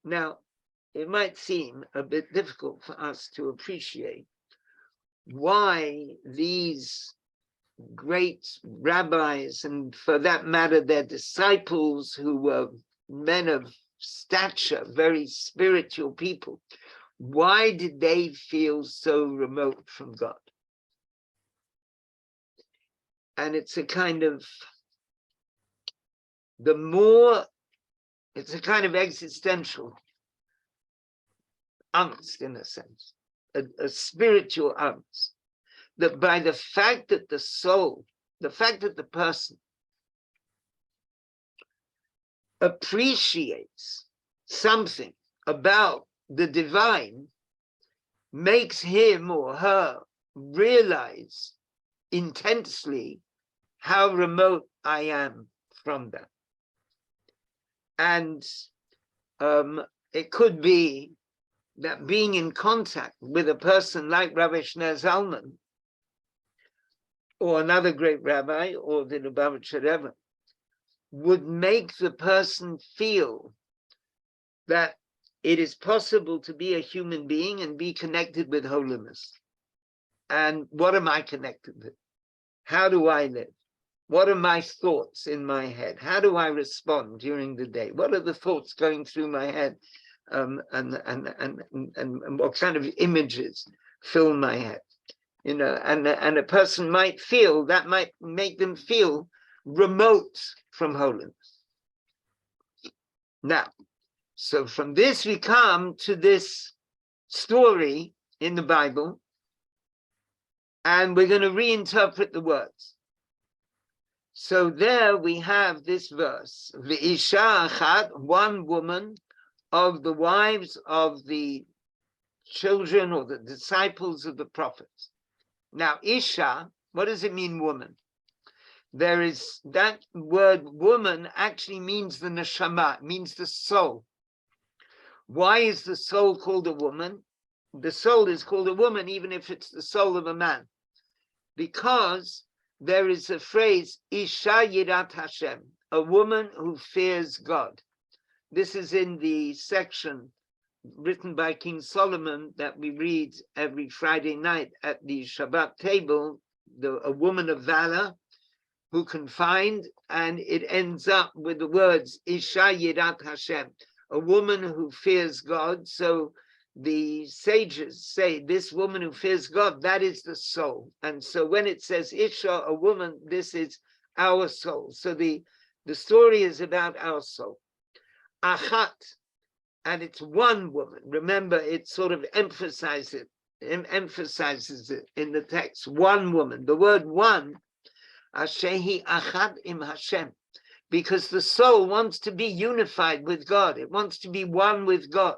Now, it might seem a bit difficult for us to appreciate why these great rabbis, and for that matter, their disciples, who were men of stature, very spiritual people, why did they feel so remote from God? And it's a kind of, it's a kind of existential angst, in a sense, a spiritual angst, that by the fact that the soul, the fact that the person appreciates something about the divine, makes him or her realize intensely how remote I am from that. And It could be that being in contact with a person like Rabbi Shneur Zalman, or another great rabbi, or the Lubavitcher Rebbe, would make the person feel that it is possible to be a human being and be connected with holiness. And what am I connected with? How do I live? What are my thoughts in my head? How do I respond during the day? What are the thoughts going through my head? And what kind of images fill my head? You know, and a person might feel that might make them feel remote from holiness. Now, so from this we come to this story in the Bible, and we're going to reinterpret the words. So there we have this verse, V'isha achat, one woman of the wives of the children or the disciples of the prophets. Now, Isha, what does it mean, woman? There is, that word woman actually means the neshama, means the soul. Why is the soul called a woman? The soul is called a woman even if it's the soul of a man. Because there is a phrase, Isha Yirat Hashem, a woman who fears God. This is in the section written by King Solomon that we read every Friday night at the Shabbat table, a woman of valor who can find, and it ends up with the words, Isha Yirat Hashem, a woman who fears God. So the sages say this woman who fears God, that is the soul. And so when it says Isha, a woman, this is our soul. So the story is about our soul. Achat, and it's one woman. Remember, it sort of emphasizes it in the text. One woman. The word one, Ashehi achat im Hashem, because the soul wants to be unified with God. It wants to be one with God.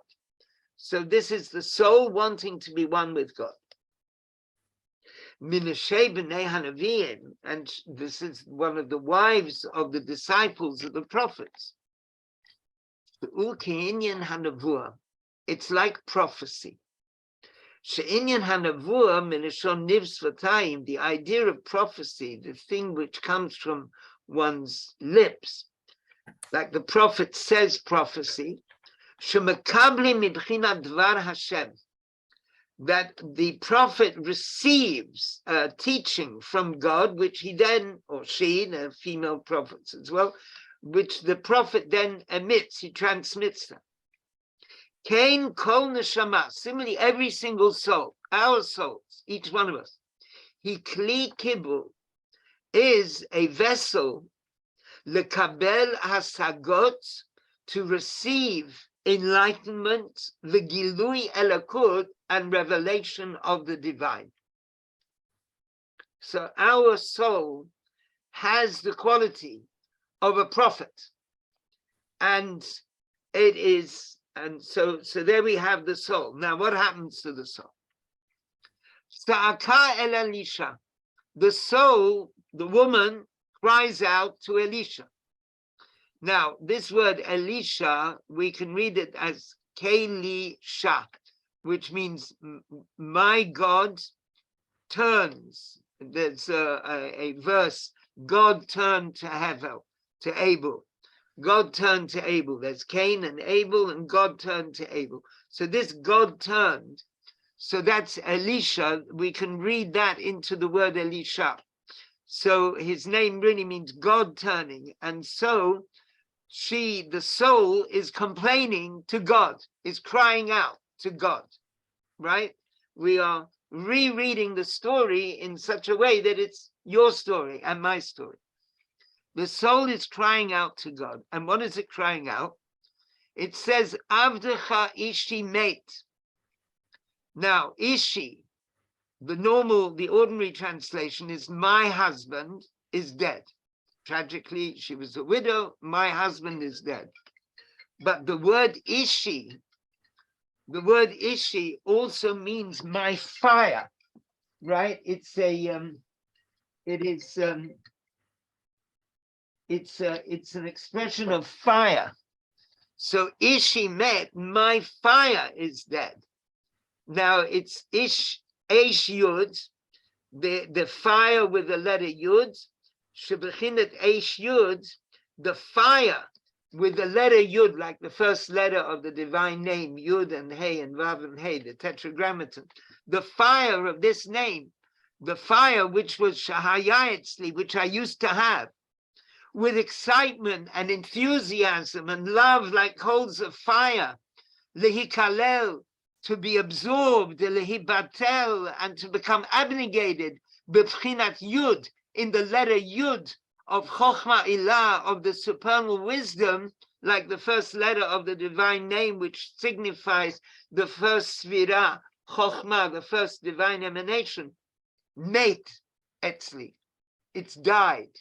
So this is the soul wanting to be one with God. Minashe b'nei hanavim, and this is one of the wives of the disciples of the prophets. It's like prophecy. The idea of prophecy, the thing which comes from one's lips, like the prophet says prophecy, that the prophet receives teaching from God, which he then, or she, the female prophets as well, which the prophet then emits, he transmits them. Kain kol neshama, similarly every single soul, our souls, each one of us, he kli kibul, is a vessel, lekabel hasagot, to receive enlightenment, the gilui elokut, and revelation of the divine. So our soul has the quality of a prophet, and it is, and so there we have the soul. Now what happens to the soul? Sa'aka el Elisha, the soul, the woman, cries out to Elisha. Now this word Elisha, we can read it as Kelisha, which means my God turns. There's a verse, God turned to Hevel, to Abel. God turned to Abel. There's Cain and Abel, and God turned to Abel. So this God turned, so that's Elisha. We can read that into the word Elisha. So his name really means God turning. And so she, the soul, is complaining to God, is crying out to God, right? We are rereading the story in such a way that it's your story and my story. The soul is crying out to God. And what is it crying out? It says, Avdecha ishi mate. Now, ishi, the ordinary translation is, my husband is dead. Tragically, she was a widow, my husband is dead. But the word ishi also means my fire, right? It's an expression of fire. So Ishi met, my fire is dead. Now it's Eish Yud, the fire with the letter Yud, Shebechinat Eish Yud, the fire with the letter Yud, like the first letter of the divine name, Yud and Hey and Vav and Hey, the tetragrammaton. The fire of this name, the fire which was Shahayatzli, which I used to have, with excitement and enthusiasm and love like coals of fire, Lehikalel, to be absorbed, Lehibatel, and to become abnegated, B'pchinat Yud, in the letter Yud of Chochma Ilah, of the supernal wisdom, like the first letter of the divine name, which signifies the first Svira, Chochma, the first divine emanation. Mate etzli, it's died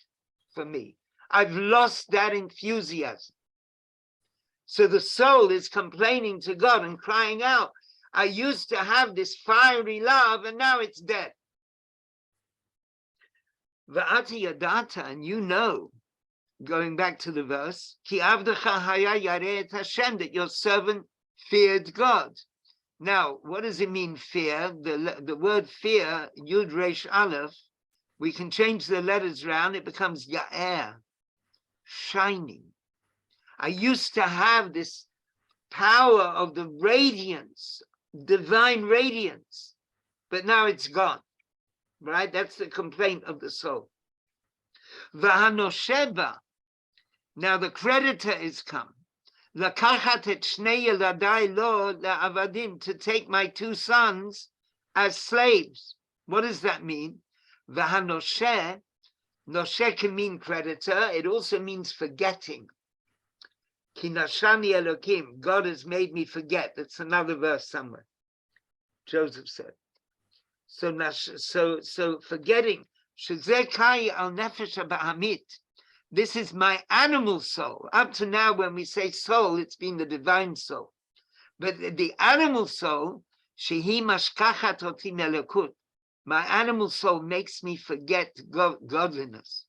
for me. I've lost that enthusiasm. So the soul is complaining to God and crying out, I used to have this fiery love and now it's dead. Va'ati yadata, and you know, going back to the verse, Ki avdecha haya yareh et Hashem, that your servant feared God. Now, what does it mean, fear? The word fear, Yud Resh Alef, we can change the letters around, it becomes Ya'er, shining. I used to have this power of the radiance, divine radiance, but now it's gone, right? That's the complaint of the soul. V'hanosheba, now the creditor is come. Lakachat et shnei yeladai lo le'avadim, to take my two sons as slaves. What does that mean? V'hanoshe, noshe can mean creditor. It also means forgetting. Ki nashani Elokim, God has made me forget. That's another verse somewhere. Joseph said. So forgetting. Shezeh kai al nefesh ha'bahamit. This is my animal soul. Up to now, when we say soul, it's been the divine soul. But the animal soul, shehi mashkachat oti melekut. My animal soul makes me forget godliness.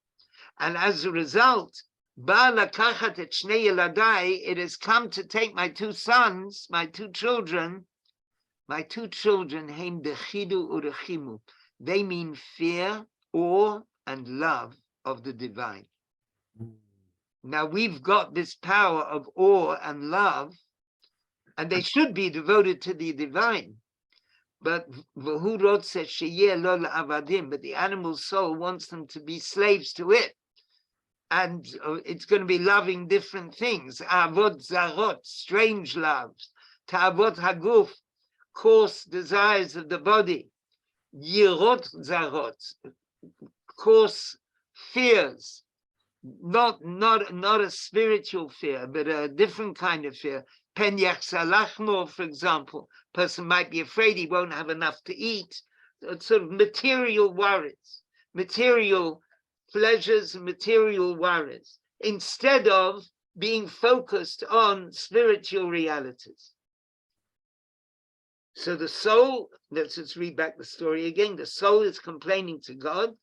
And as a result, ba lakachat et shnei yeladai, it has come to take my two sons, my two children, heim dechidu urechimu. They mean fear, awe, and love of the divine. Now we've got this power of awe and love, and they should be devoted to the divine. But the animal soul wants them to be slaves to it. And it's going to be loving different things. Avot zarot, strange loves. Ta'avot haguf, coarse desires of the body. Yirot zarot, coarse fears. Not a spiritual fear, but a different kind of fear. Pen yachsalachmo, for example, person might be afraid he won't have enough to eat. It's sort of material worries, material pleasures and material worries, instead of being focused on spiritual realities. So the soul, let's just read back the story again. The soul is complaining to God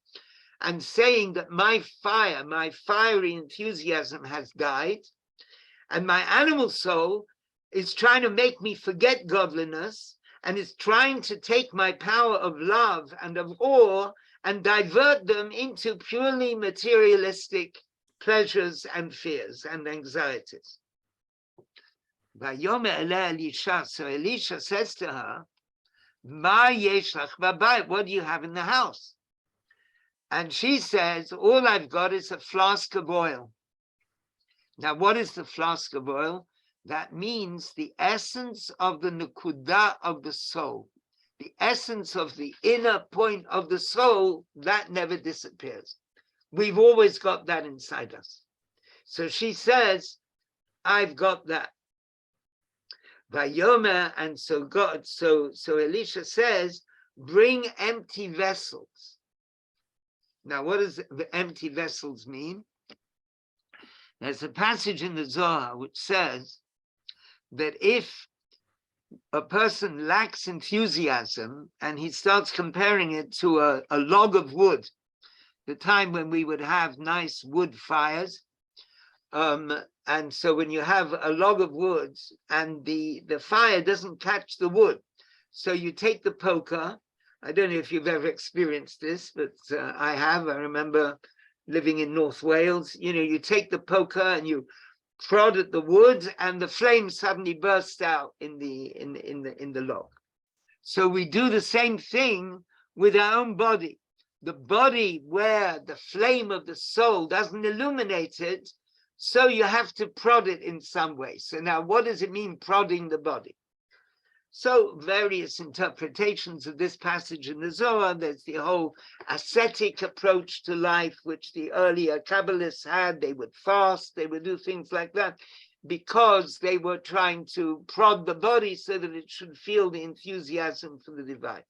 and saying that my fire, my fiery enthusiasm has died, and my animal soul is trying to make me forget godliness, and is trying to take my power of love and of awe and divert them into purely materialistic pleasures and fears and anxieties. Vayomer eleh Elisha, so Elisha says to her, Ma yesh lach babayit, what do you have in the house? And she says, all I've got is a flask of oil. Now, what is the flask of oil? That means the essence of the nekudah of the soul, the essence of the inner point of the soul, that never disappears. We've always got that inside us. So she says, I've got that. Vayomer, and so God, so Elisha says, bring empty vessels. Now, what does the empty vessels mean? There's a passage in the Zohar which says that if a person lacks enthusiasm and he starts comparing it to a log of wood, the time when we would have nice wood fires, And so when you have a log of wood and the fire doesn't catch the wood, so you take the poker. I don't know if you've ever experienced this, but I have. I remember living in North Wales. You take the poker and you prod at the wood, and the flame suddenly bursts out in the log. So we do the same thing with our own body. The body where the flame of the soul doesn't illuminate it, so you have to prod it in some way. So now, what does it mean, prodding the body? So various interpretations of this passage in the Zohar. There's the whole ascetic approach to life, which the earlier Kabbalists had. They would fast, they would do things like that, because they were trying to prod the body so that it should feel the enthusiasm for the divine.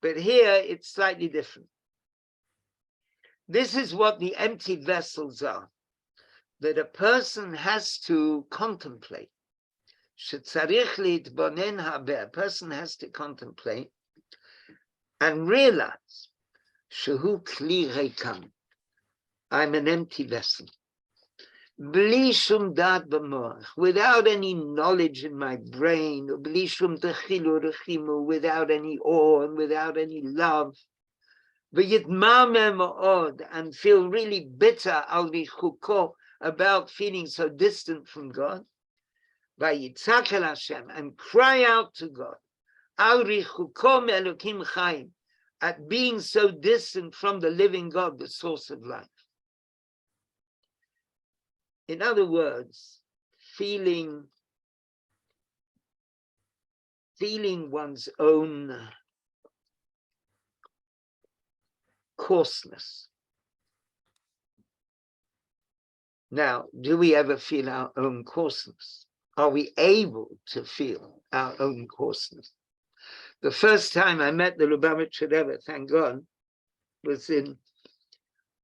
But here it's slightly different. This is what the empty vessels are, that a person has to contemplate. A person has to contemplate and realize, Shehu kli reikam, I'm an empty vessel. Bli shum dat b'moach, without any knowledge in my brain, bli shum techilu rechimu, without any awe and without any love. V'yitmame ma'od, and feel really bitter al vichuko, about feeling so distant from God. Vayitzak el Hashem, and cry out to God, al vichuko me'elokim chaim, at being so distant from the living God, the source of life. In other words, feeling one's own coarseness. Now, do we ever feel our own coarseness? Are we able to feel our own coarseness? The first time I met the Lubavitcher Rebbe, thank God, was in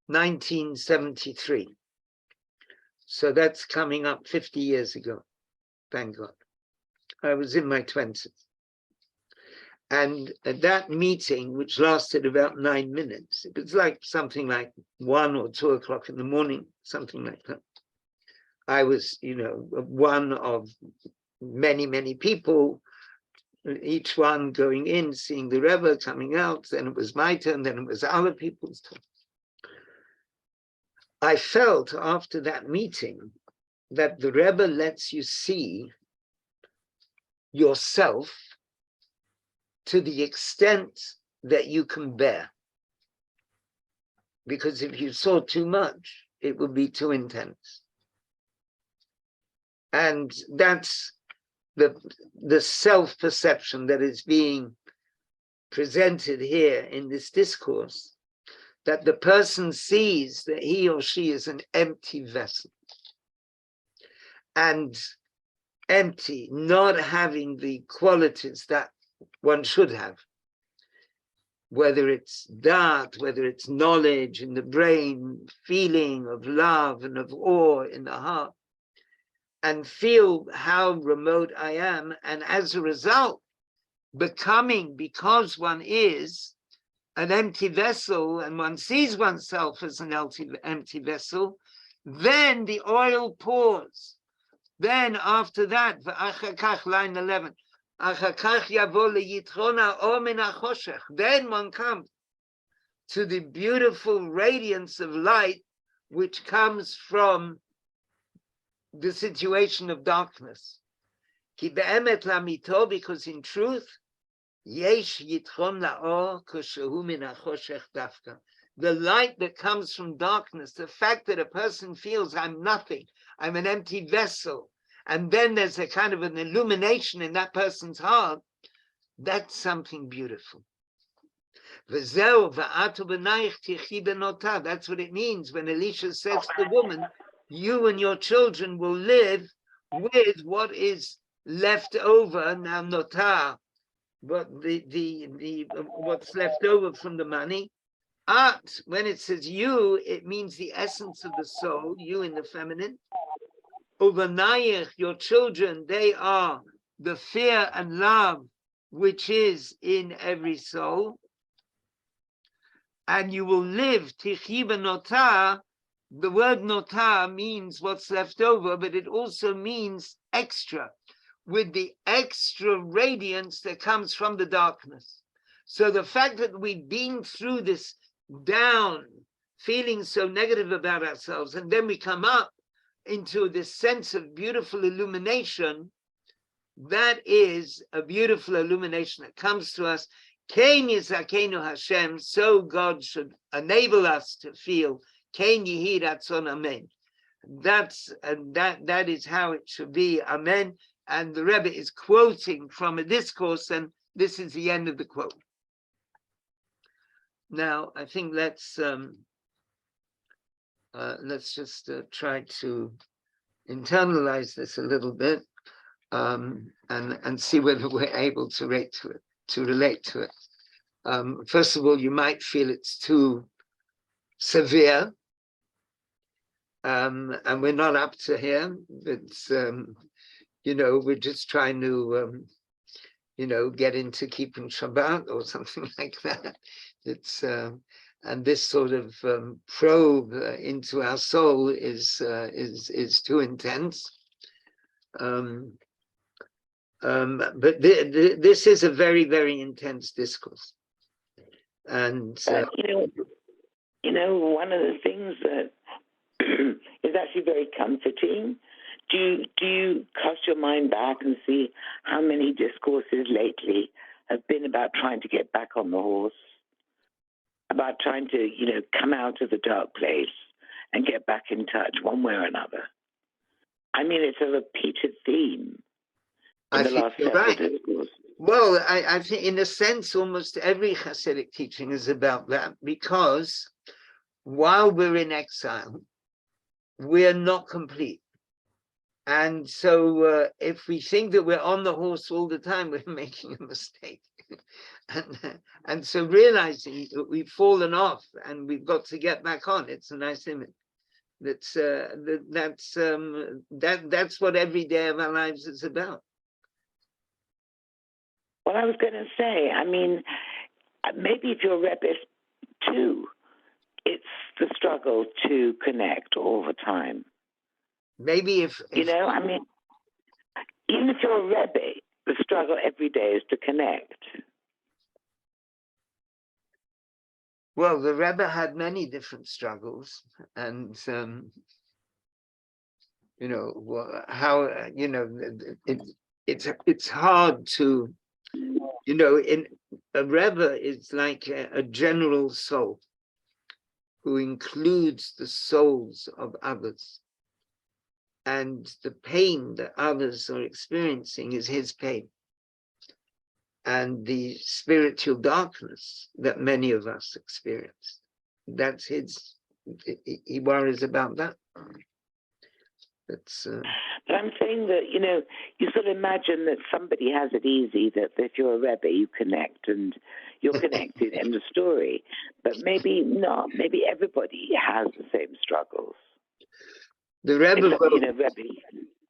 1973. So that's coming up 50 years ago, thank God. I was in my 20s. And at that meeting, which lasted about 9 minutes, it was like something like 1 or 2 o'clock in the morning, something like that. I was, one of many, many people, each one going in, seeing the Rebbe, coming out. Then it was my turn, then it was other people's turn. I felt after that meeting that the Rebbe lets you see yourself to the extent that you can bear. Because if you saw too much, it would be too intense. And that's the self-perception that is being presented here in this discourse, that the person sees that he or she is an empty vessel. And empty, not having the qualities that one should have, whether it's that, whether it's knowledge in the brain, feeling of love and of awe in the heart, and feel how remote I am, and as a result, because one is an empty vessel and one sees oneself as an empty vessel, then the oil pours. Then after that, line 11, then one comes to the beautiful radiance of light which comes from the situation of darkness. Because in truth, the light that comes from darkness, the fact that a person feels I'm nothing, I'm an empty vessel, and then there's a kind of an illumination in that person's heart, that's something beautiful. That's what it means when Elisha says to the woman, you and your children will live with what is left over, now notar, but what's left over from the money. At, when it says you, it means the essence of the soul, you in the feminine. Uvanayich, your children, they are the fear and love which is in every soul. And you will live, tichi b'notah, The word notar means what's left over, but it also means extra, with the extra radiance that comes from the darkness. So the fact that we've been through this down, feeling so negative about ourselves, and then we come up into this sense of beautiful illumination, that is a beautiful illumination that comes to us. Ken Yizakenu Hashem, so God should enable us to feel Ken Yehi Ratzon Amen. That is how it should be. Amen. And the Rebbe is quoting from a discourse, and this is the end of the quote. Now, I think let's just try to internalize this a little bit, and see whether we're able to relate to it. First of all, you might feel it's too severe, and we're not up to here. It's we're just trying to get into keeping Shabbat or something like that. It's and this sort of probe into our soul is too intense. But this is a very, very intense discourse, and one of the things that is actually very comforting. Do you cast your mind back and see how many discourses lately have been about trying to get back on the horse, about trying to, come out of the dark place and get back in touch one way or another? I mean, it's a repeated theme in the last several discourses. Well, I think in a sense, almost every Hasidic teaching is about that, because while we're in exile, we're not complete. And so if we think that we're on the horse all the time, we're making a mistake. and so realizing that we've fallen off and we've got to get back on, it's a nice image. That's what every day of our lives is about. Well, I was going to say, I mean, maybe if you're Rebbe too, it's the struggle to connect all the time. Maybe if I mean, even if you're a Rebbe, the struggle every day is to connect. Well, the Rebbe had many different struggles, and it's hard to, in a Rebbe is like a general soul who includes the souls of others. And the pain that others are experiencing is his pain. And the spiritual darkness that many of us experience, that's he worries about that. But I'm saying that, you sort of imagine that somebody has it easy, that if you're a Rebbe, you connect and you're connected, end of story. But maybe not. Maybe everybody has the same struggles. The Rebbe wrote,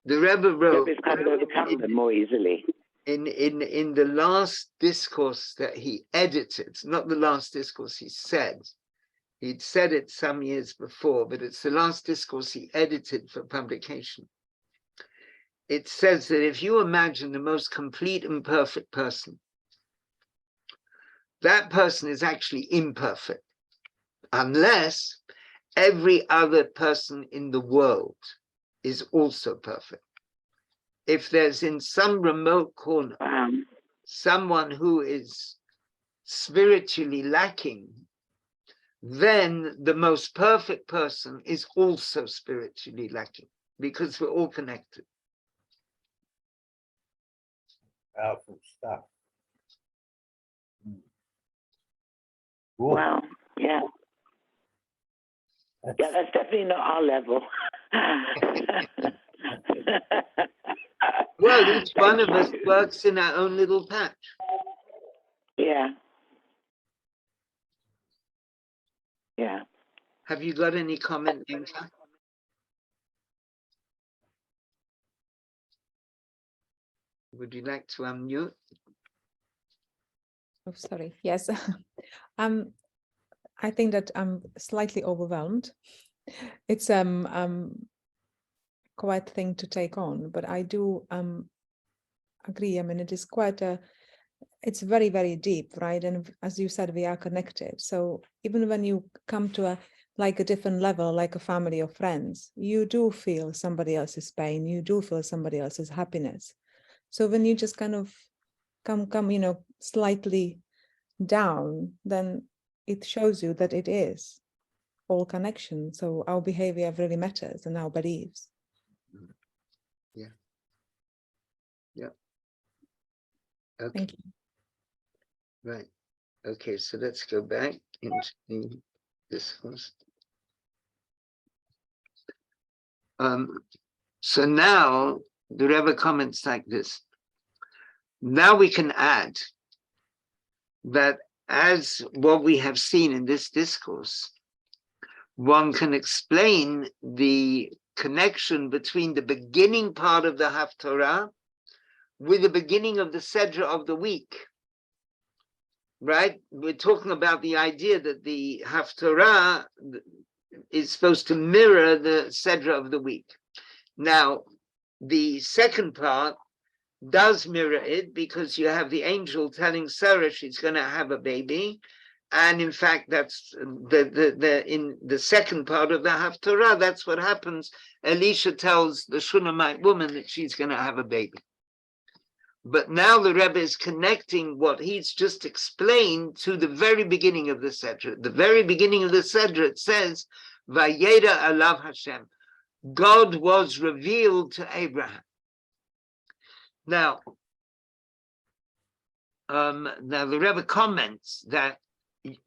the Rebbe wrote, Rebbe's kind of overcome them more easily. In the last discourse that he edited, not the last discourse he said, he'd said it some years before, but it's the last discourse he edited for publication. It says that if you imagine the most complete and perfect person, that person is actually imperfect, unless every other person in the world is also perfect. If there's in some remote corner someone who is spiritually lacking, then the most perfect person is also spiritually lacking, because we're all connected. Powerful stuff. Cool. Wow, yeah. Yeah, that's definitely not our level. Well, each one of us works in our own little patch. Yeah. Yeah. Have you got any comment, Inka? Would you like to unmute? Oh, sorry. Yes. I think that I'm slightly overwhelmed It's quite a thing to take on, but I do agree. I mean, it is quite it's very, very deep, right? And as you said, we are connected. So even when you come to a different level, like a family or friends, you do feel somebody else's pain, you do feel somebody else's happiness. So when you just kind of come, slightly down, then it shows you that it is all connection. So our behavior really matters and our beliefs. Yeah. Okay. Thank you. Right. Okay, so let's go back into the discourse. So now the Rebbe comments like this. Now we can add that as what we have seen in this discourse, one can explain the connection between the beginning part of the Haftorah with the beginning of the Sedra of the week. Right? We're talking about the idea that the Haftorah is supposed to mirror the Sedra of the week. Now, the second part does mirror it because you have the angel telling Sarah she's going to have a baby. And in fact, that's in the second part of the Haftorah, that's what happens. Elisha tells the Shunammite woman that she's going to have a baby. But now the Rebbe is connecting what he's just explained to the very beginning of the Sedra. The very beginning of the Sedra, it says, Vayera alav Hashem. God was revealed to Abraham. Now the Rebbe comments that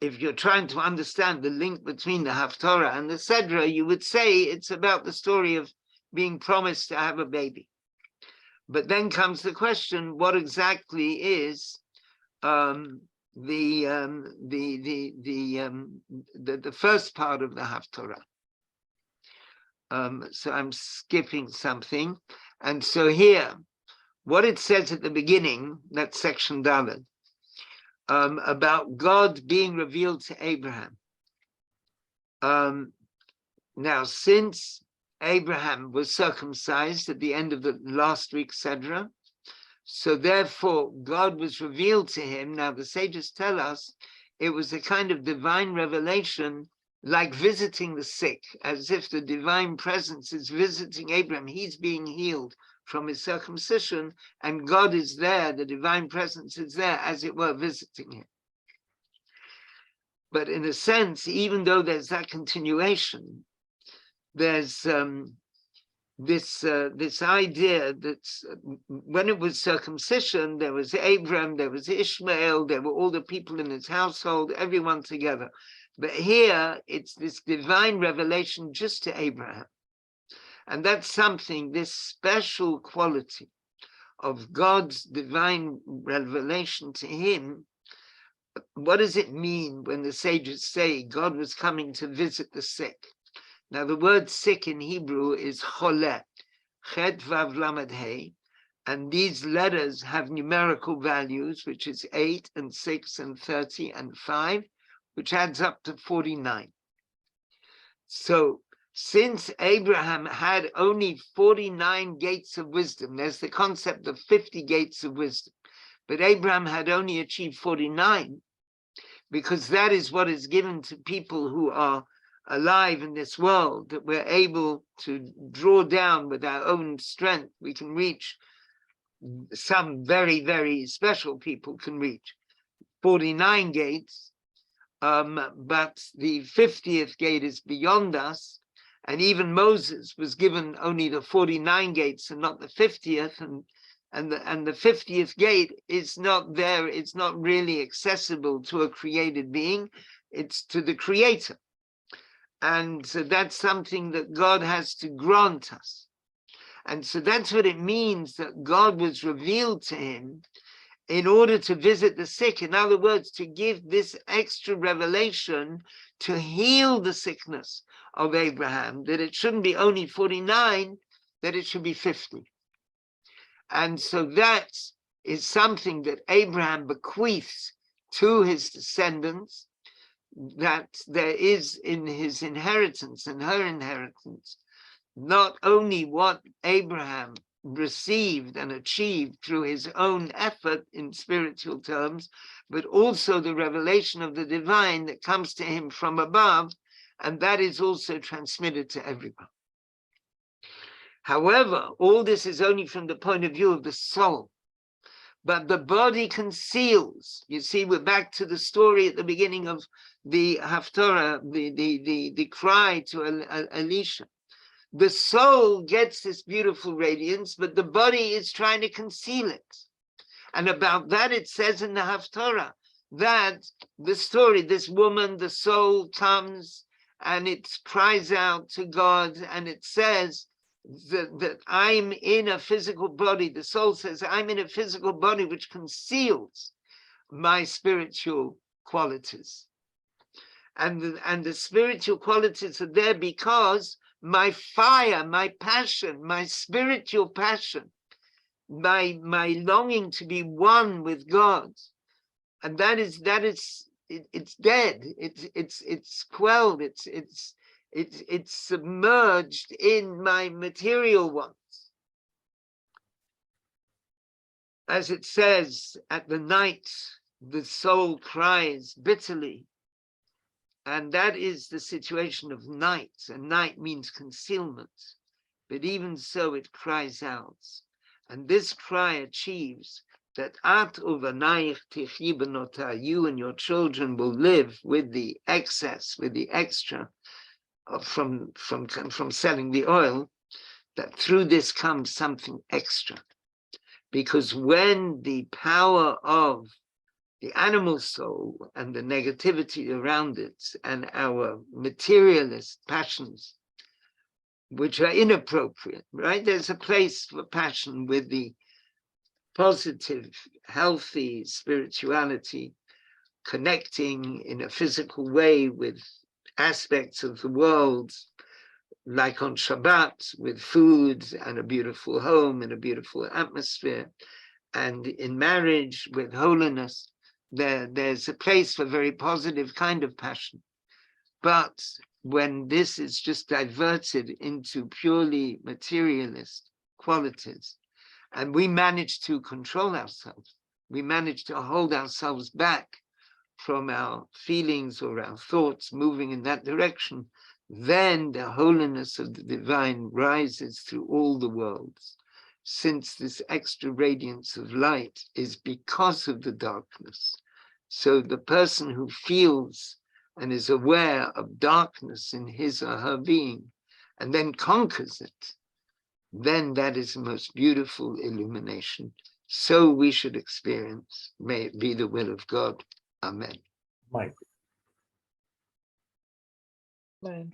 if you're trying to understand the link between the Haftorah and the Sedra, you would say it's about the story of being promised to have a baby. But then comes the question: what exactly is the first part of the Haftorah? So I'm skipping something, and so here, what it says at the beginning, that's section Dalet, about God being revealed to Abraham. Now, since Abraham was circumcised at the end of the last week's Sedra, so therefore God was revealed to him. Now the sages tell us it was a kind of divine revelation, like visiting the sick, as if the divine presence is visiting Abraham. He's being healed from his circumcision, and God is there, the divine presence is there, as it were, visiting him. But in a sense, even though there's that continuation, there's this idea that when it was circumcision, there was Abram, there was Ishmael, there were all the people in his household, everyone together. But here, it's this divine revelation just to Abraham. And that's something, this special quality of God's divine revelation to him. What does it mean when the sages say God was coming to visit the sick? Now, the word sick in Hebrew is choleh, chet vav lamed hey, and these letters have numerical values, which is 8 and 6 and 30 and 5, which adds up to 49. So, since Abraham had only 49 gates of wisdom, there's the concept of 50 gates of wisdom, but Abraham had only achieved 49, because that is what is given to people who are alive in this world, that we're able to draw down with our own strength. We can reach, some very, very special people can reach 49 gates, but the 50th gate is beyond us, and even Moses was given only the 49 gates and not the 50th, and the 50th gate is not there, it's not really accessible to a created being, it's to the Creator. And so that's something that God has to grant us. And so that's what it means that God was revealed to him in order to visit the sick. In other words, to give this extra revelation to heal the sickness of Abraham, that it shouldn't be only 49, that it should be 50. And so that is something that Abraham bequeaths to his descendants, that there is in his inheritance and her inheritance, not only what Abraham received and achieved through his own effort in spiritual terms, but also the revelation of the divine that comes to him from above, and that is also transmitted to everyone. However, all this is only from the point of view of the soul, but the body conceals. You see, we're back to the story at the beginning of the Haftorah, the cry to Elisha. The soul gets this beautiful radiance, but the body is trying to conceal it. And about that it says in the Haftorah that the story, this woman, the soul comes and it cries out to God, and it says that I'm in a physical body. The soul says, I'm in a physical body which conceals my spiritual qualities. And the spiritual qualities are there because my fire, my passion, my spiritual passion, my longing to be one with God, and it's dead. It's quelled. It's submerged in my material ones. As it says, at the night, the soul cries bitterly. And that is the situation of night. And night means concealment. But even so, it cries out. And this cry achieves that at uvanayich tichi benota, you and your children will live with the excess, with the extra from selling the oil, that through this comes something extra. Because when the power of the animal soul and the negativity around it and our materialist passions, which are inappropriate, right? There's a place for passion with the positive, healthy spirituality, connecting in a physical way with aspects of the world, like on Shabbat, with food and a beautiful home and a beautiful atmosphere, and in marriage with holiness. There's a place for very positive kind of passion. But when this is just diverted into purely materialist qualities, and we manage to control ourselves, we manage to hold ourselves back from our feelings or our thoughts moving in that direction, then the holiness of the divine rises through all the worlds. Since this extra radiance of light is because of the darkness. So the person who feels and is aware of darkness in his or her being, and then conquers it, then that is the most beautiful illumination. So we should experience. May it be the will of God. Amen. Mike. Amen.